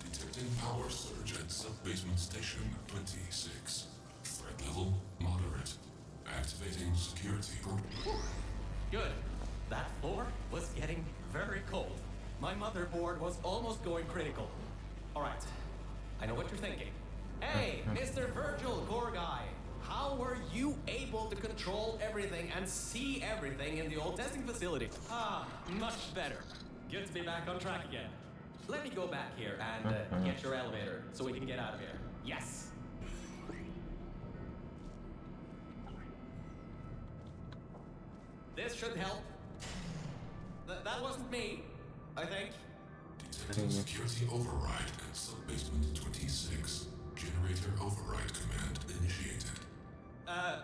Detecting power surge at sub-basement station 26. Threat level moderate. Activating security. Good. That floor was getting very cold. My motherboard was almost going critical. All right, I know what you're thinking. Hey, Mr. Virgil Gorgai, how were you able to control everything and see everything in the old testing facility? Ah, much better. Good to be back on track again. Let me go back here and get your elevator so we can get out of here. Yes. This should help. That wasn't me, I think. Detecting security override at sub-basement 26. Generator override command initiated.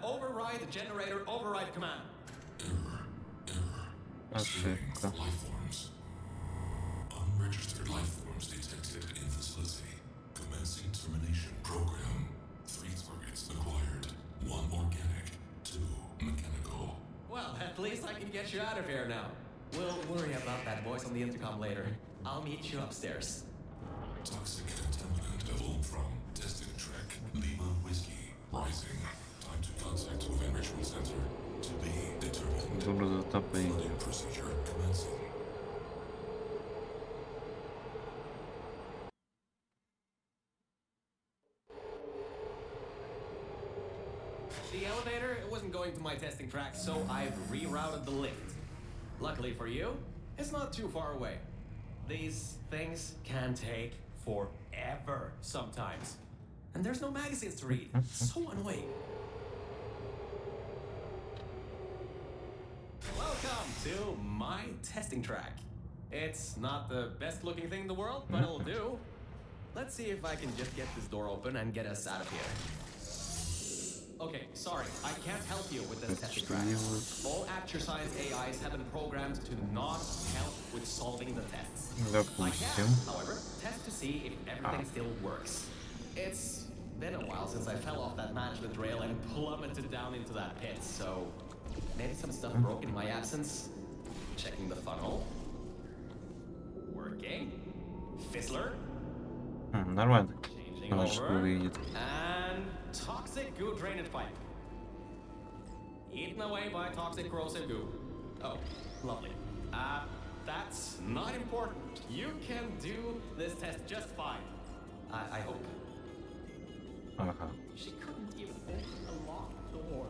Override generator override command. Error. Scanning for life forms. Unregistered life forms detected in facility. Commencing termination program. 3 targets acquired. 1 organic, 2 mechanical. Well, at least I can get you out of here now. We'll worry about that voice on the intercom later. I'll meet you upstairs. Toxic contaminant level from testing track Lima Whiskey rising. Time to contact with enrichment center to be determined. Добро затопить. Flooding procedure commencing. The elevator wasn't going to my testing track, so I've rerouted the lift. Luckily for you, it's not too far away. These things can take forever sometimes. And there's no magazines to read. So annoying. Welcome to my testing track. It's not the best looking thing in the world, but it'll do. Let's see if I can just get this door open and get us out of here. Okay, sorry, I can't help you with this testing track. All Aperture Science AIs have been programmed to not help with solving the tests. I can, however, test to see if everything still works. It's been a while since I fell off that management rail and plummeted down into that pit, so maybe some stuff broke in my absence. Checking the funnel. Working. Fizzler. Нормально. Changing Она же over. выглядит. And toxic goo drainage pipe. Eaten away by toxic corrosive goo. Oh, lovely. That's not important. You can do this test just fine. I hope. Ага. She couldn't even open a locked door.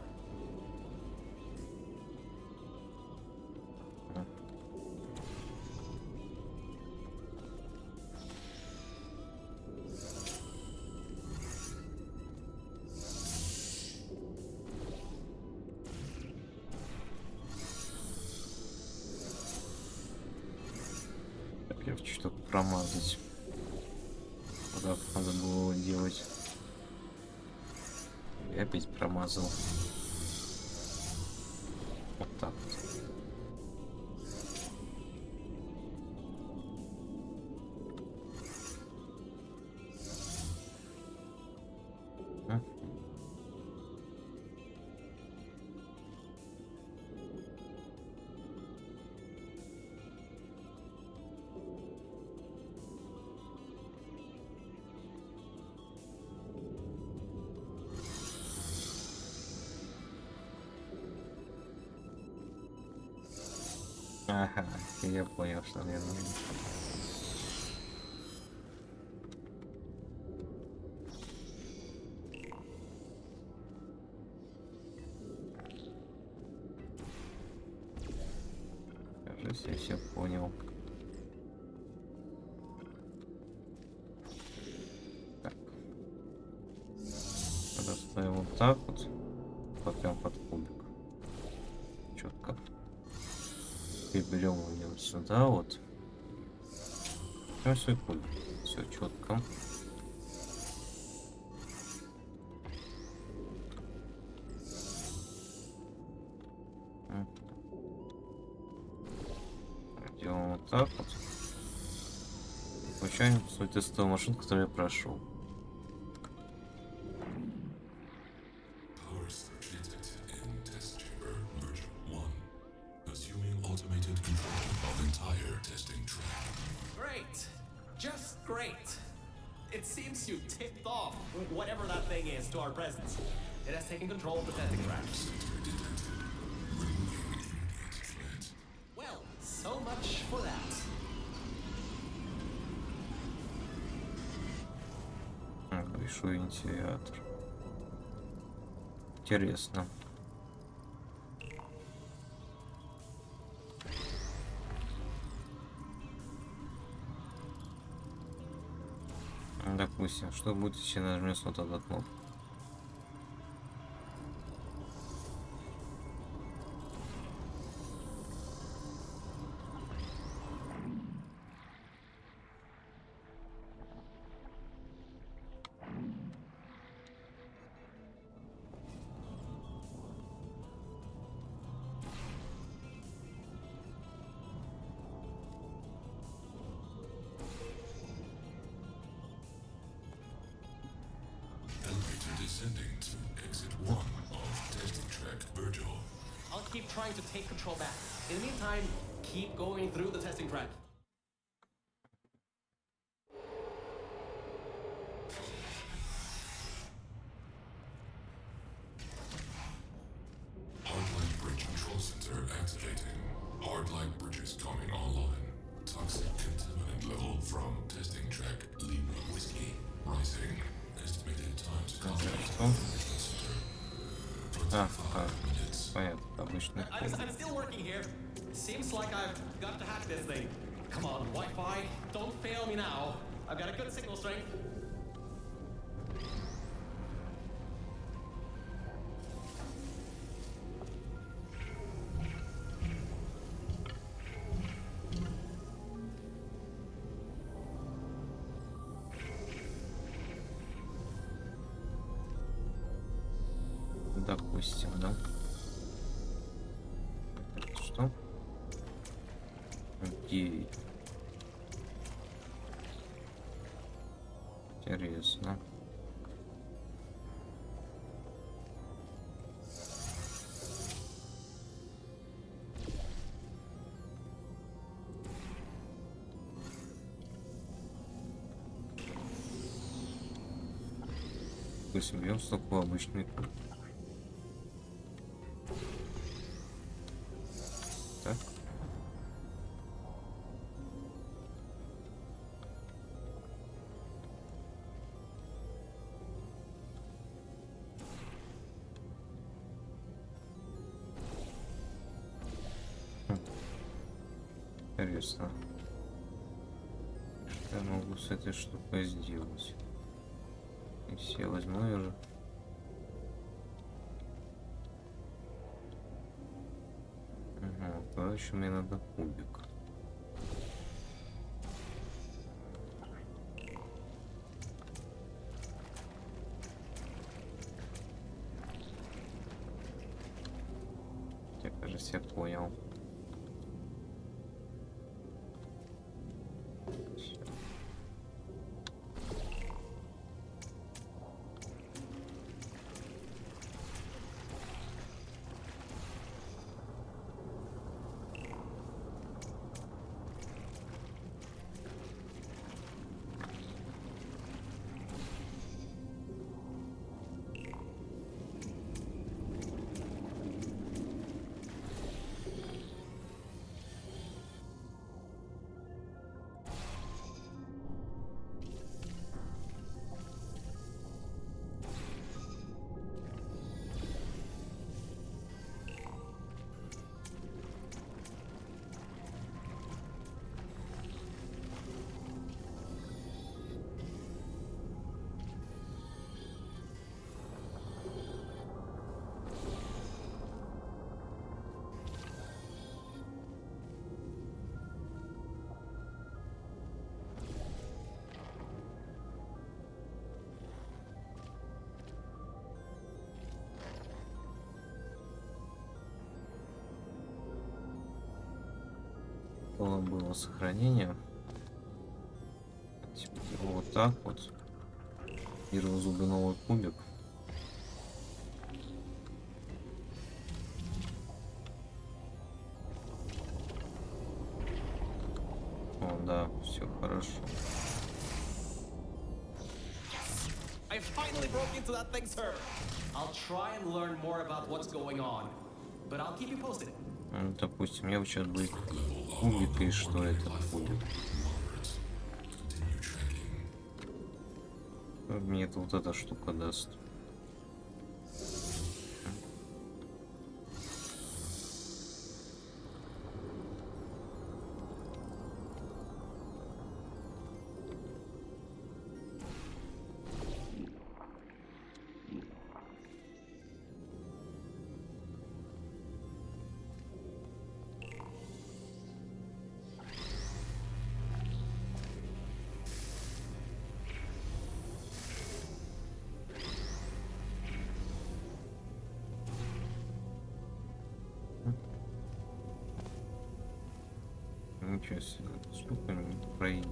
Так, я хочу что-то промазать. Куда надо было делать. Я опять промазал. Вот так вот. Ага, я понял, что мне нужно. Кажется, я все понял. Так. Расставим вот так вот. Потом под кубик. Четко. И берем его сюда вот. Все кубик. Все четко. Делаем вот так вот. Получаем свою тестовую машину, которую я прошел. Power surge detected in test chamber version 1. Assuming automated control of entire testing track. Great. Just great. It seems you tipped off whatever that thing is to our presence. It has taken control of the testing track. Center detected. Removing immediate threat. So much for that. Большой вентилятор. Интересно. Допустим, что будет, если нажмешь вот этот кнопку? Elevator descending to exit 1 of testing track Virgil. I'll keep trying to take control back. In the meantime, keep going through the testing track. Hardline bridge control center activating. Hardline bridges coming online. Toxic contaminant level from testing track Lima Whiskey rising. Estimated time to contact information center. 25 minutes. Понятно, обычно. I'm still working here. Seems like I've got to hack this thing. Come on, Wi-Fi, don't fail me now. I've got a good signal strength. Допустим, да? Это что? 9. Интересно. Допустим, берем такой обычный круг. Так. Интересно. Что я могу с этой штукой сделать? Если я возьму ее же. Короче, мне надо кубик. Я, кажется, я понял. Было сохранение. Теперь вот так вот. Беру зубы новый кубик. О, да, все хорошо. I finally broke into that thing, sir. I'll try and learn more about what's going on, but I'll keep you posted. Ну, допустим, я сейчас будет кубик, и что это будет? Мне это вот эта штука даст. Ничего себе, штука не пройдет.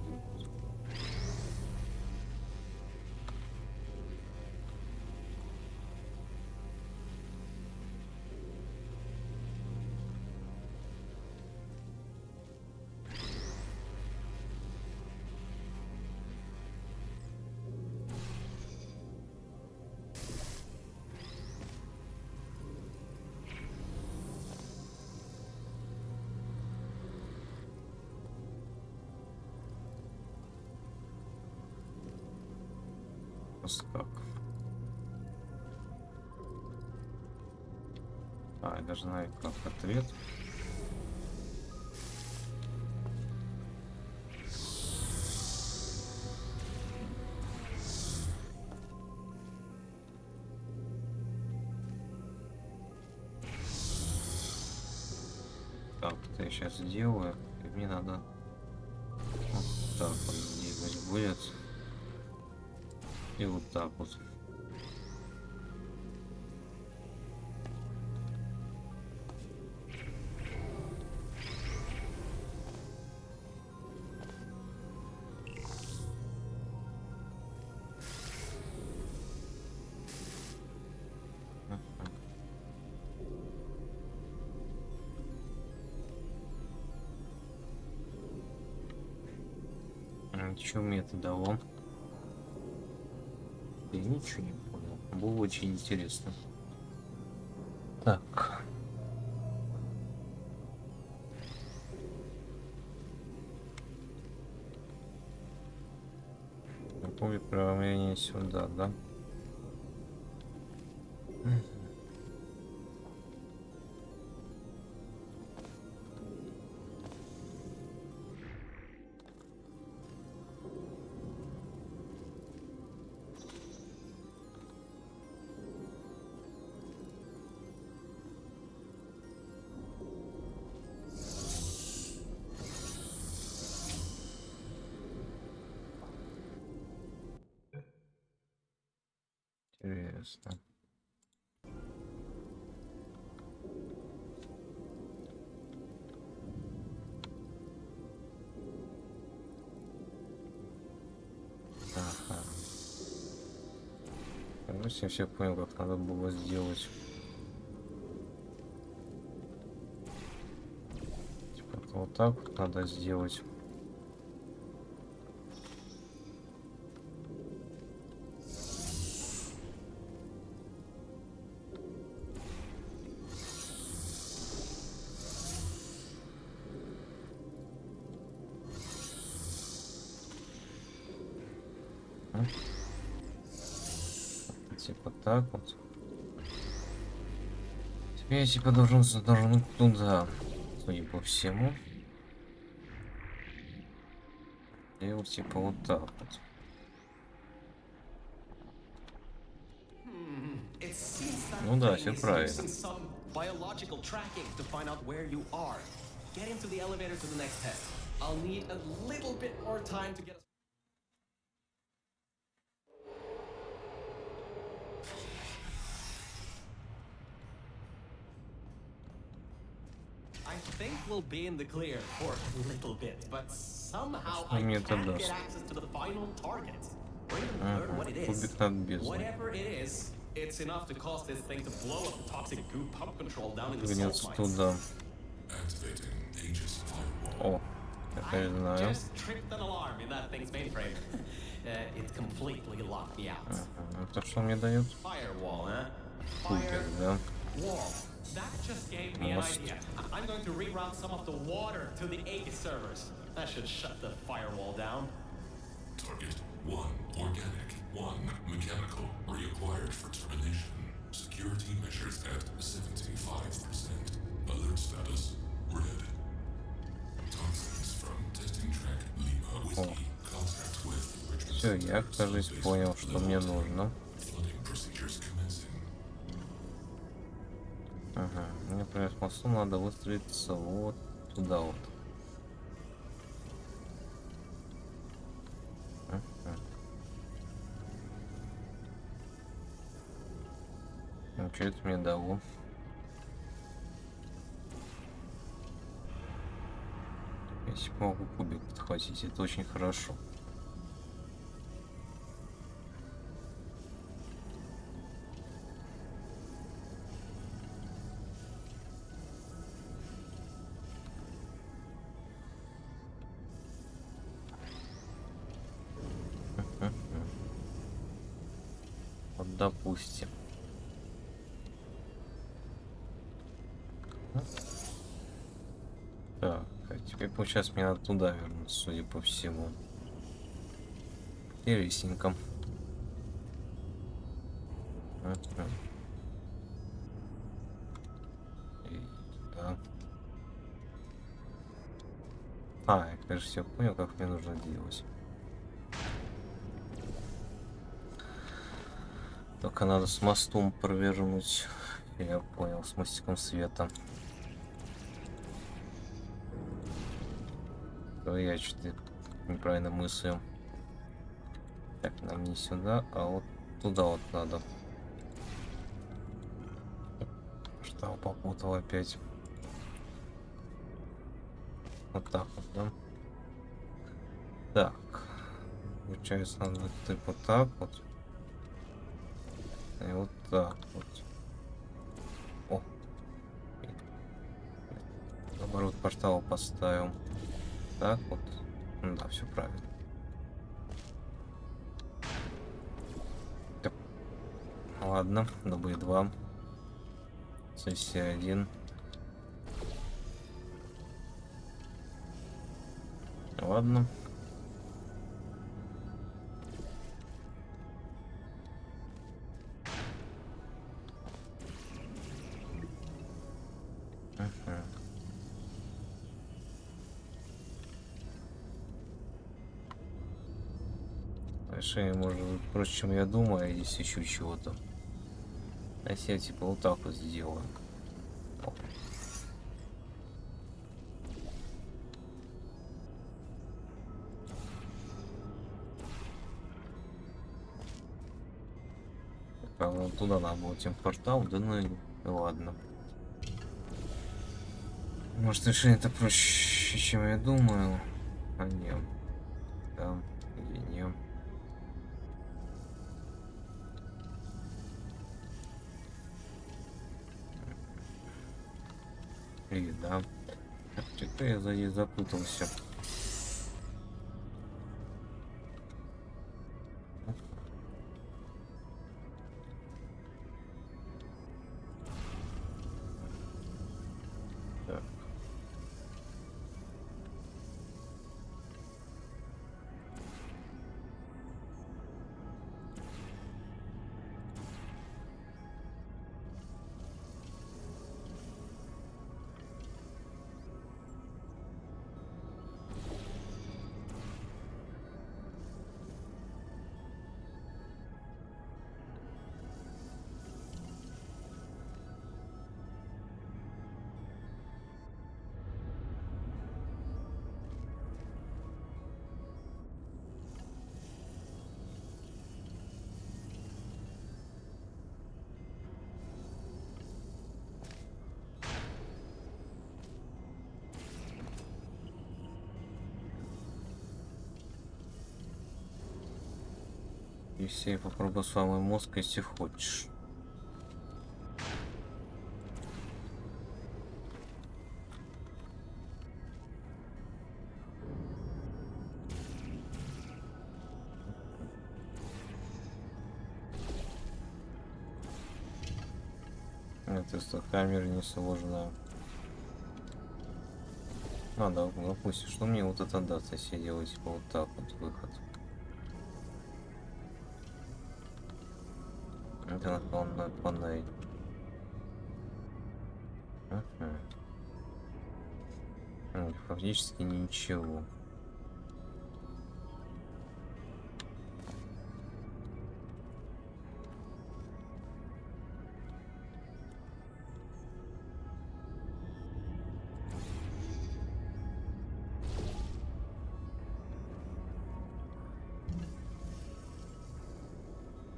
Как? А, я даже знаю, как ответ. Так, это я сейчас сделаю, и мне надо вот так вот двигать будет. И вот так вот. Что мне это дало? Я ничего не понял. Было очень интересно. Так. Напомню управление сюда, да? Интересно. Ага. Кажется, я все понял, как надо было сделать. Типа вот так вот надо сделать. Типа так вот. Теперь я типа должен туда, судя по всему. И вот типа вот так вот. Ну да, все правильно. Biological tracking to find out where you are. Get into the elevator to the next test. I'll need a little bit more time to get us. I think we'll be in the clear for a little bit, but somehow I can't get access to the final target. Or even learn what it is. Whatever it is, it's enough to cause this thing to blow up the toxic goo pump control down in the salt mines. Activating Aegis firewall. I just tripped an alarm in that thing's mainframe. It completely locked me out. Это что мне дает? Firewall, huh? Супер, да. Wall. That just gave me an idea. I'm going to reroute some of the water to the 80 servers. That should shut the firewall down. Target 1 organic, 1 mechanical, reacquired for termination. Security measures at 75%. Alert status red. Toxins from testing track Lima Whiskey. Contact with Richmond. Все, я, кажется, понял, что мне нужно. Flooding procedures commencing. Ага, мне прям с мосту надо выстроиться вот туда вот. Ну, что это мне дало? Если могу кубик подхватить, это очень хорошо. Вот, допустим. Так, а теперь сейчас мне надо туда вернуться, судя по всему. Интересненько. И туда. А, я, конечно, все понял, как мне нужно делать. Только надо с мостом провернуть. Я понял, с мостиком света. То я что-то неправильно мыслю. Так, нам не сюда, а вот туда вот надо. Что попутал опять. Вот так вот, да? Так. Получается, надо вот так вот. И вот так вот. О. Наоборот, портал поставил. Так вот. Ну да, все правильно. Так. Ладно, W2. Сессия 1. Ладно. Решение может быть проще, чем я думаю, а здесь еще чего-то. А если я типа вот так вот сделаю. О. Правда, туда надо было тем портал, да ну ладно. Может, решение-то проще, чем я думаю. А нет. Да, или нет. И да. Что-то я за ней запутался. Так. Если я попробую с вами мозг, если хочешь. Это что, камера несложная. А, да, допустим, что мне вот это даст, если делать типа вот так вот выход. Это наклонная панель. Фактически ничего.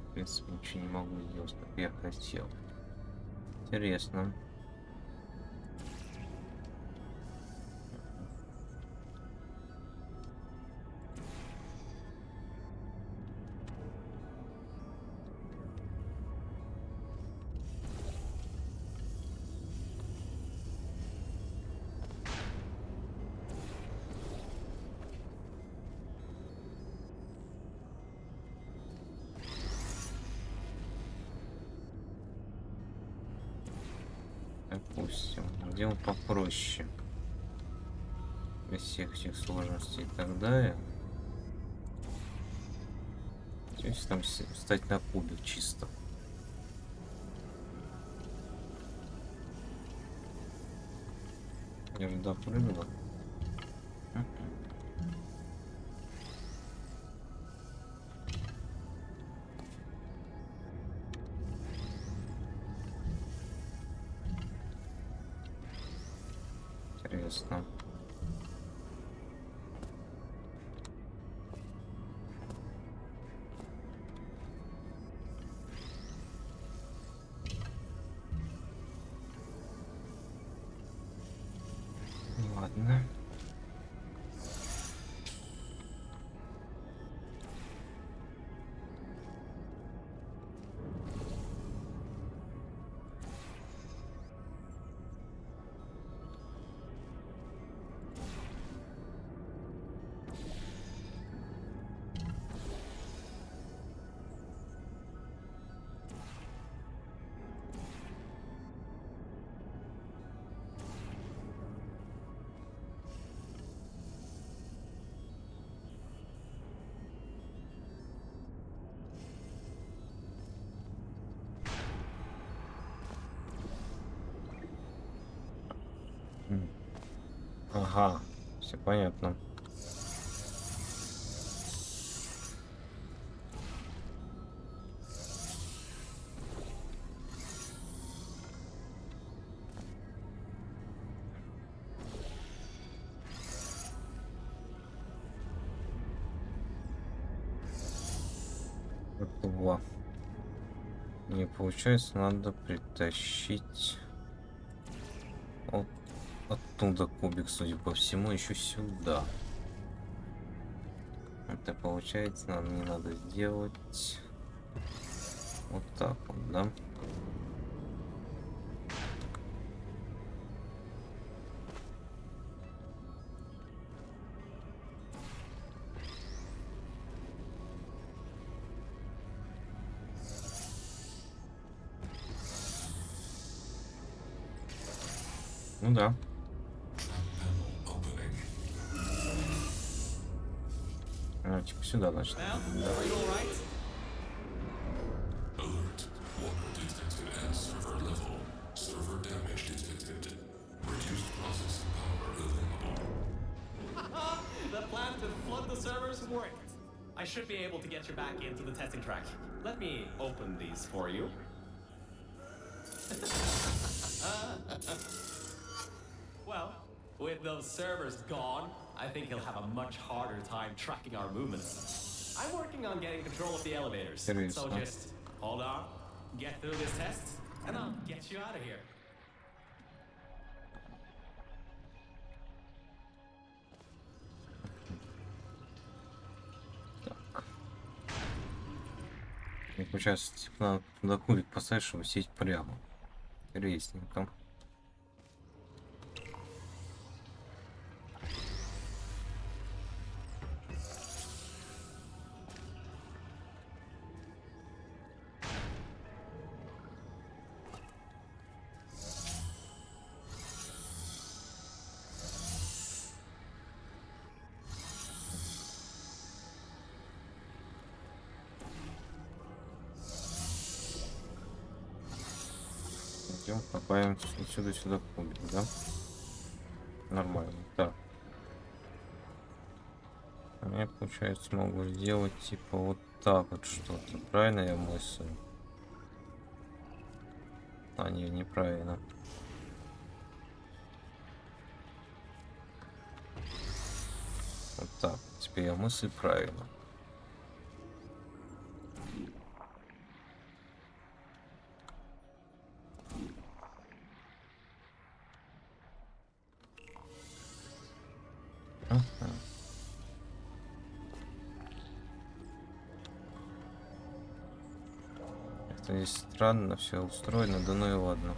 В принципе, ничего не могу сделать, как я хотел. Интересно. Допустим, где он попроще. Без всех этих сложностей и так далее. Здесь там встать на кубик чисто. Я же допрыгнула. Интересно. Ладно. Ага, все понятно. Два. Не получается, надо притащить вот оттуда кубик, судя по всему, еще сюда. Это получается, нам не надо сделать вот так вот, да? Ну да. А, типа сюда, значит. Now, are you alright? Alert. Water detected at server level. Server damage detected. Reduced processing power available. The plan to flood the servers worked. I should be able to get you back into the testing track. Let me open these for you. Well, with those servers gone, I think he'll have a much harder time tracking our movements. I'm working on getting control of the elevators, so Интересно. just hold on, get through this test, and I'll get you out of here. Мне получается, типа, надо туда кубик поставить, чтобы сесть прямо. Интересненько. Идем, копаем отсюда сюда кубик, да? Нормально. Так. Я, получается, могу сделать типа вот так вот что-то. Правильно я мыслю? А, не, неправильно. Вот так. Теперь я мыслю правильно. Ага. Это здесь странно все устроено, да ну и ладно.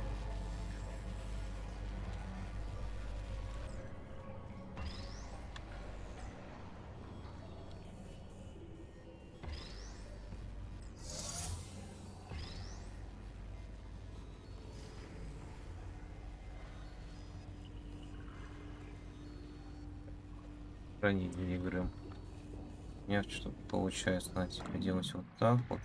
Хранитель игры. Нет, что получается, знаете, делать вот так вот.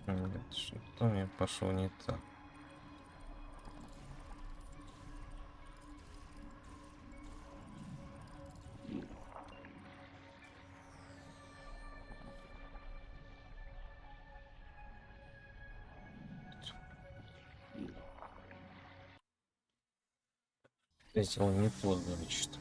Нет, что-то мне пошло не так. Я сделал не то, значит.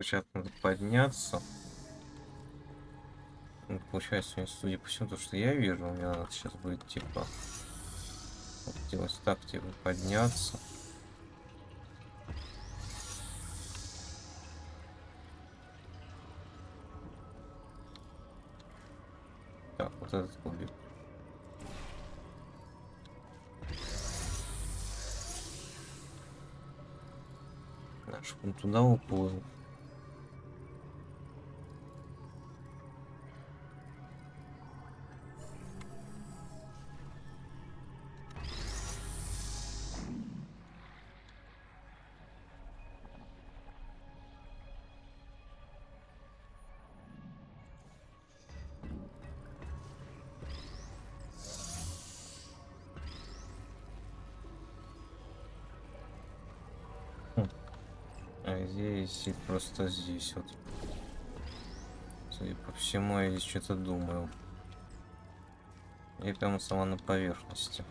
Сейчас надо подняться. Ну, получается, судя по всему, то, что я вижу, мне надо сейчас будет типа вот делать так, типа подняться. Так, вот этот кубик. Наш он туда уплыл. А здесь и просто здесь вот. Судя по всему, я здесь что-то думаю. И прямо сама на поверхности.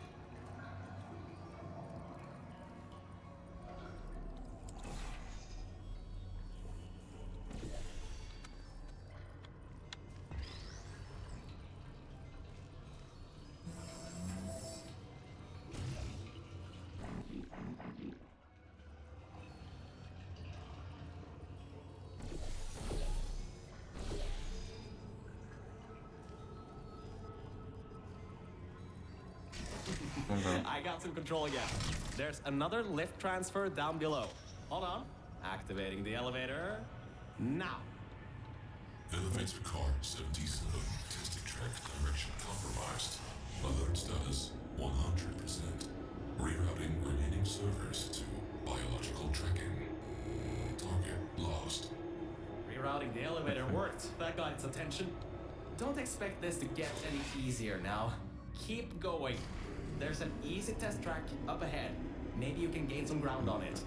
I got some control again. There's another lift transfer down below. Hold on. Activating the elevator. Now. Elevator car 77. Testing track direction compromised. Alert status 100%. Rerouting remaining servers to biological tracking. Target routing the elevator worked. That got its attention. Don't expect this to get any easier now. Keep going. There's an easy test track up ahead. Maybe you can gain some ground on it.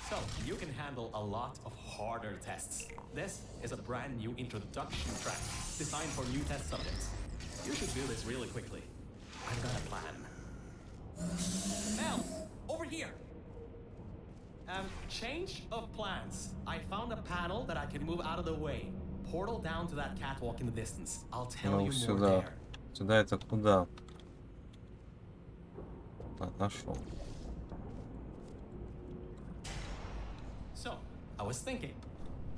So, you can handle a lot of harder tests. This is a brand new introduction track designed for new test subjects. You should do this really quickly. I've got a plan. Mel, over here! Change of plans. I found a panel that I can move out of the way. Portal down to that catwalk in the distance. I'll tell Ну, you more сюда. there. Сюда это куда? А, нашел. So, I was thinking,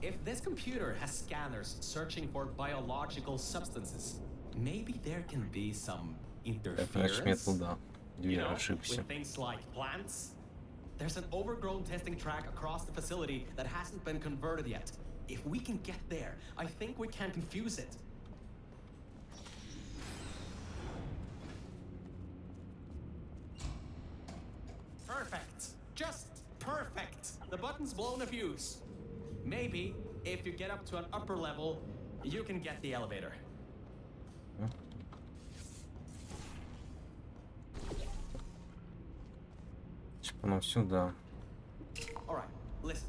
if this computer has scanners searching for biological substances, maybe there can be some Так, значит, мне interference. туда. Где You я know, ошибся. with things like plants. There's an overgrown testing track across the facility that hasn't been converted yet. If we can get there, I think we can confuse it. Perfect. Just perfect. The button's blown a fuse. Maybe, if you get up to an upper level, you can get the elevator. Типа, ну сюда. Alright, listen.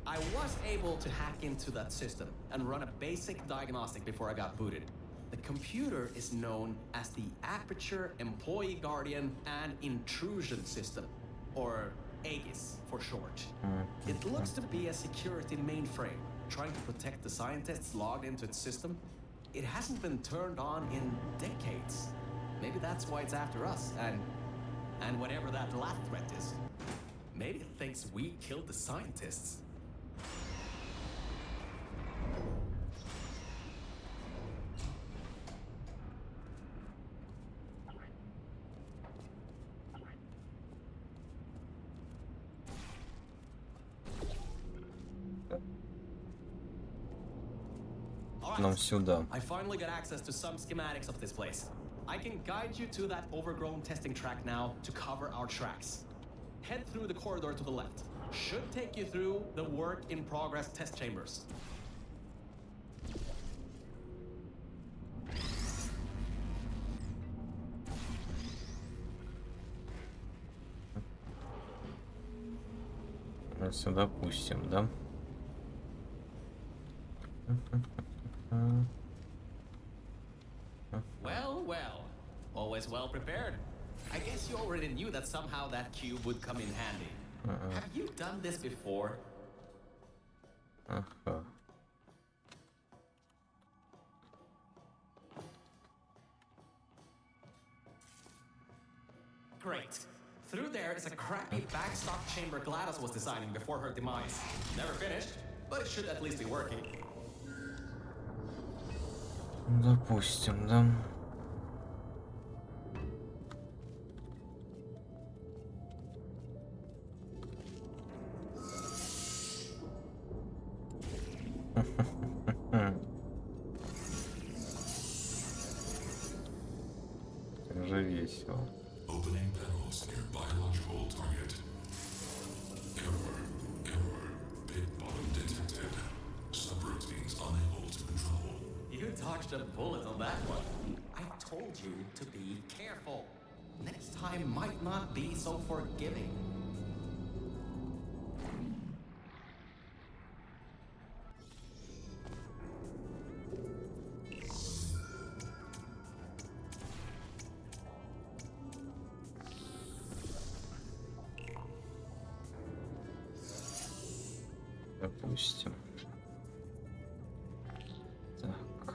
I was able to hack into that system and run a basic diagnostic before I got booted. The computer is known as the Aperture Employee Guardian and Intrusion System, or AGIS for short. It looks to be a security mainframe, trying to protect the scientists logged into its system. It hasn't been turned on in decades. Maybe that's why it's after us, and whatever that last threat is. Maybe it thinks we killed the scientists. All Нам right. сюда. I finally got access to some schematics of this place. I can guide you to that overgrown testing track now to cover our tracks. Head through the corridor to the left. Should take you through the work in progress test chambers. Сюда пустим, да? Well, well. Always well prepared. I guess you already knew that somehow that cube would come in handy. Have you done this before? Ага. Great. Through there is a crappy backstop chamber GLaDOS was designing before her demise. Never finished, but it should at least be working. Допустим, да. Это же весело. Opening panels near biological target. Error. Pit bottom detected. Subroutines unable to control. You dodged a bullet on that one. I told you to be careful. Next time might not be so forgiving. Допустим. Так.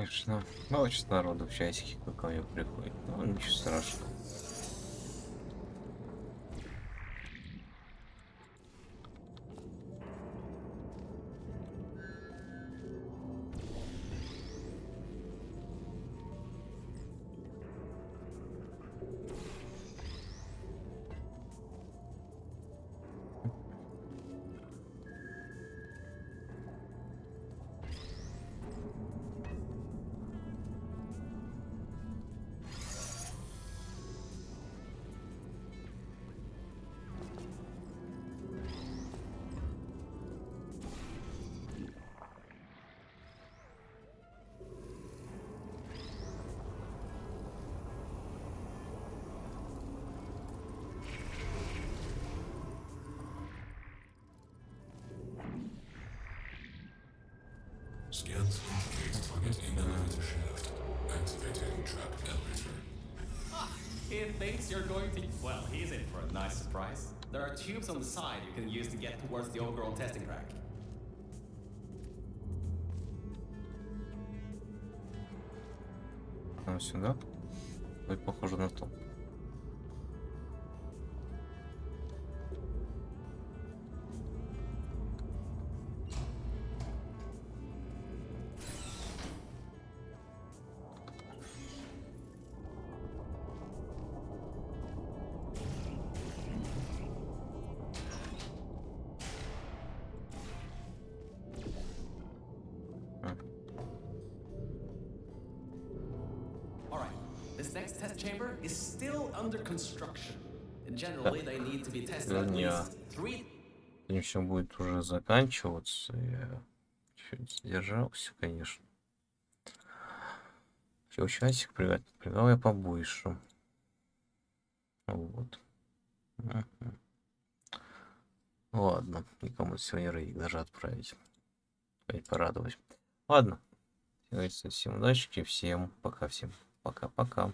конечно. Мало сейчас народу в часике ко мне приходит. Ну, ничего страшного. Scans indicate target in elevator shaft. Activating trap elevator. He thinks you're going to. Well, he's in for a nice surprise. There are tubes on the side you can use to get towards the overgrown testing track. А, сюда? Ой, похоже на то. Alright, this next test chamber is still under construction. Generally, they need to be tested at least 3. Сегодня все будет уже заканчиваться. Я чуть задержался, конечно. Все, часик привел я побольше. Вот. Мгм. Ладно, никому сегодня рейд даже отправить. Порадовать. Ладно. Всем удачи, всем пока, всем пока-пока.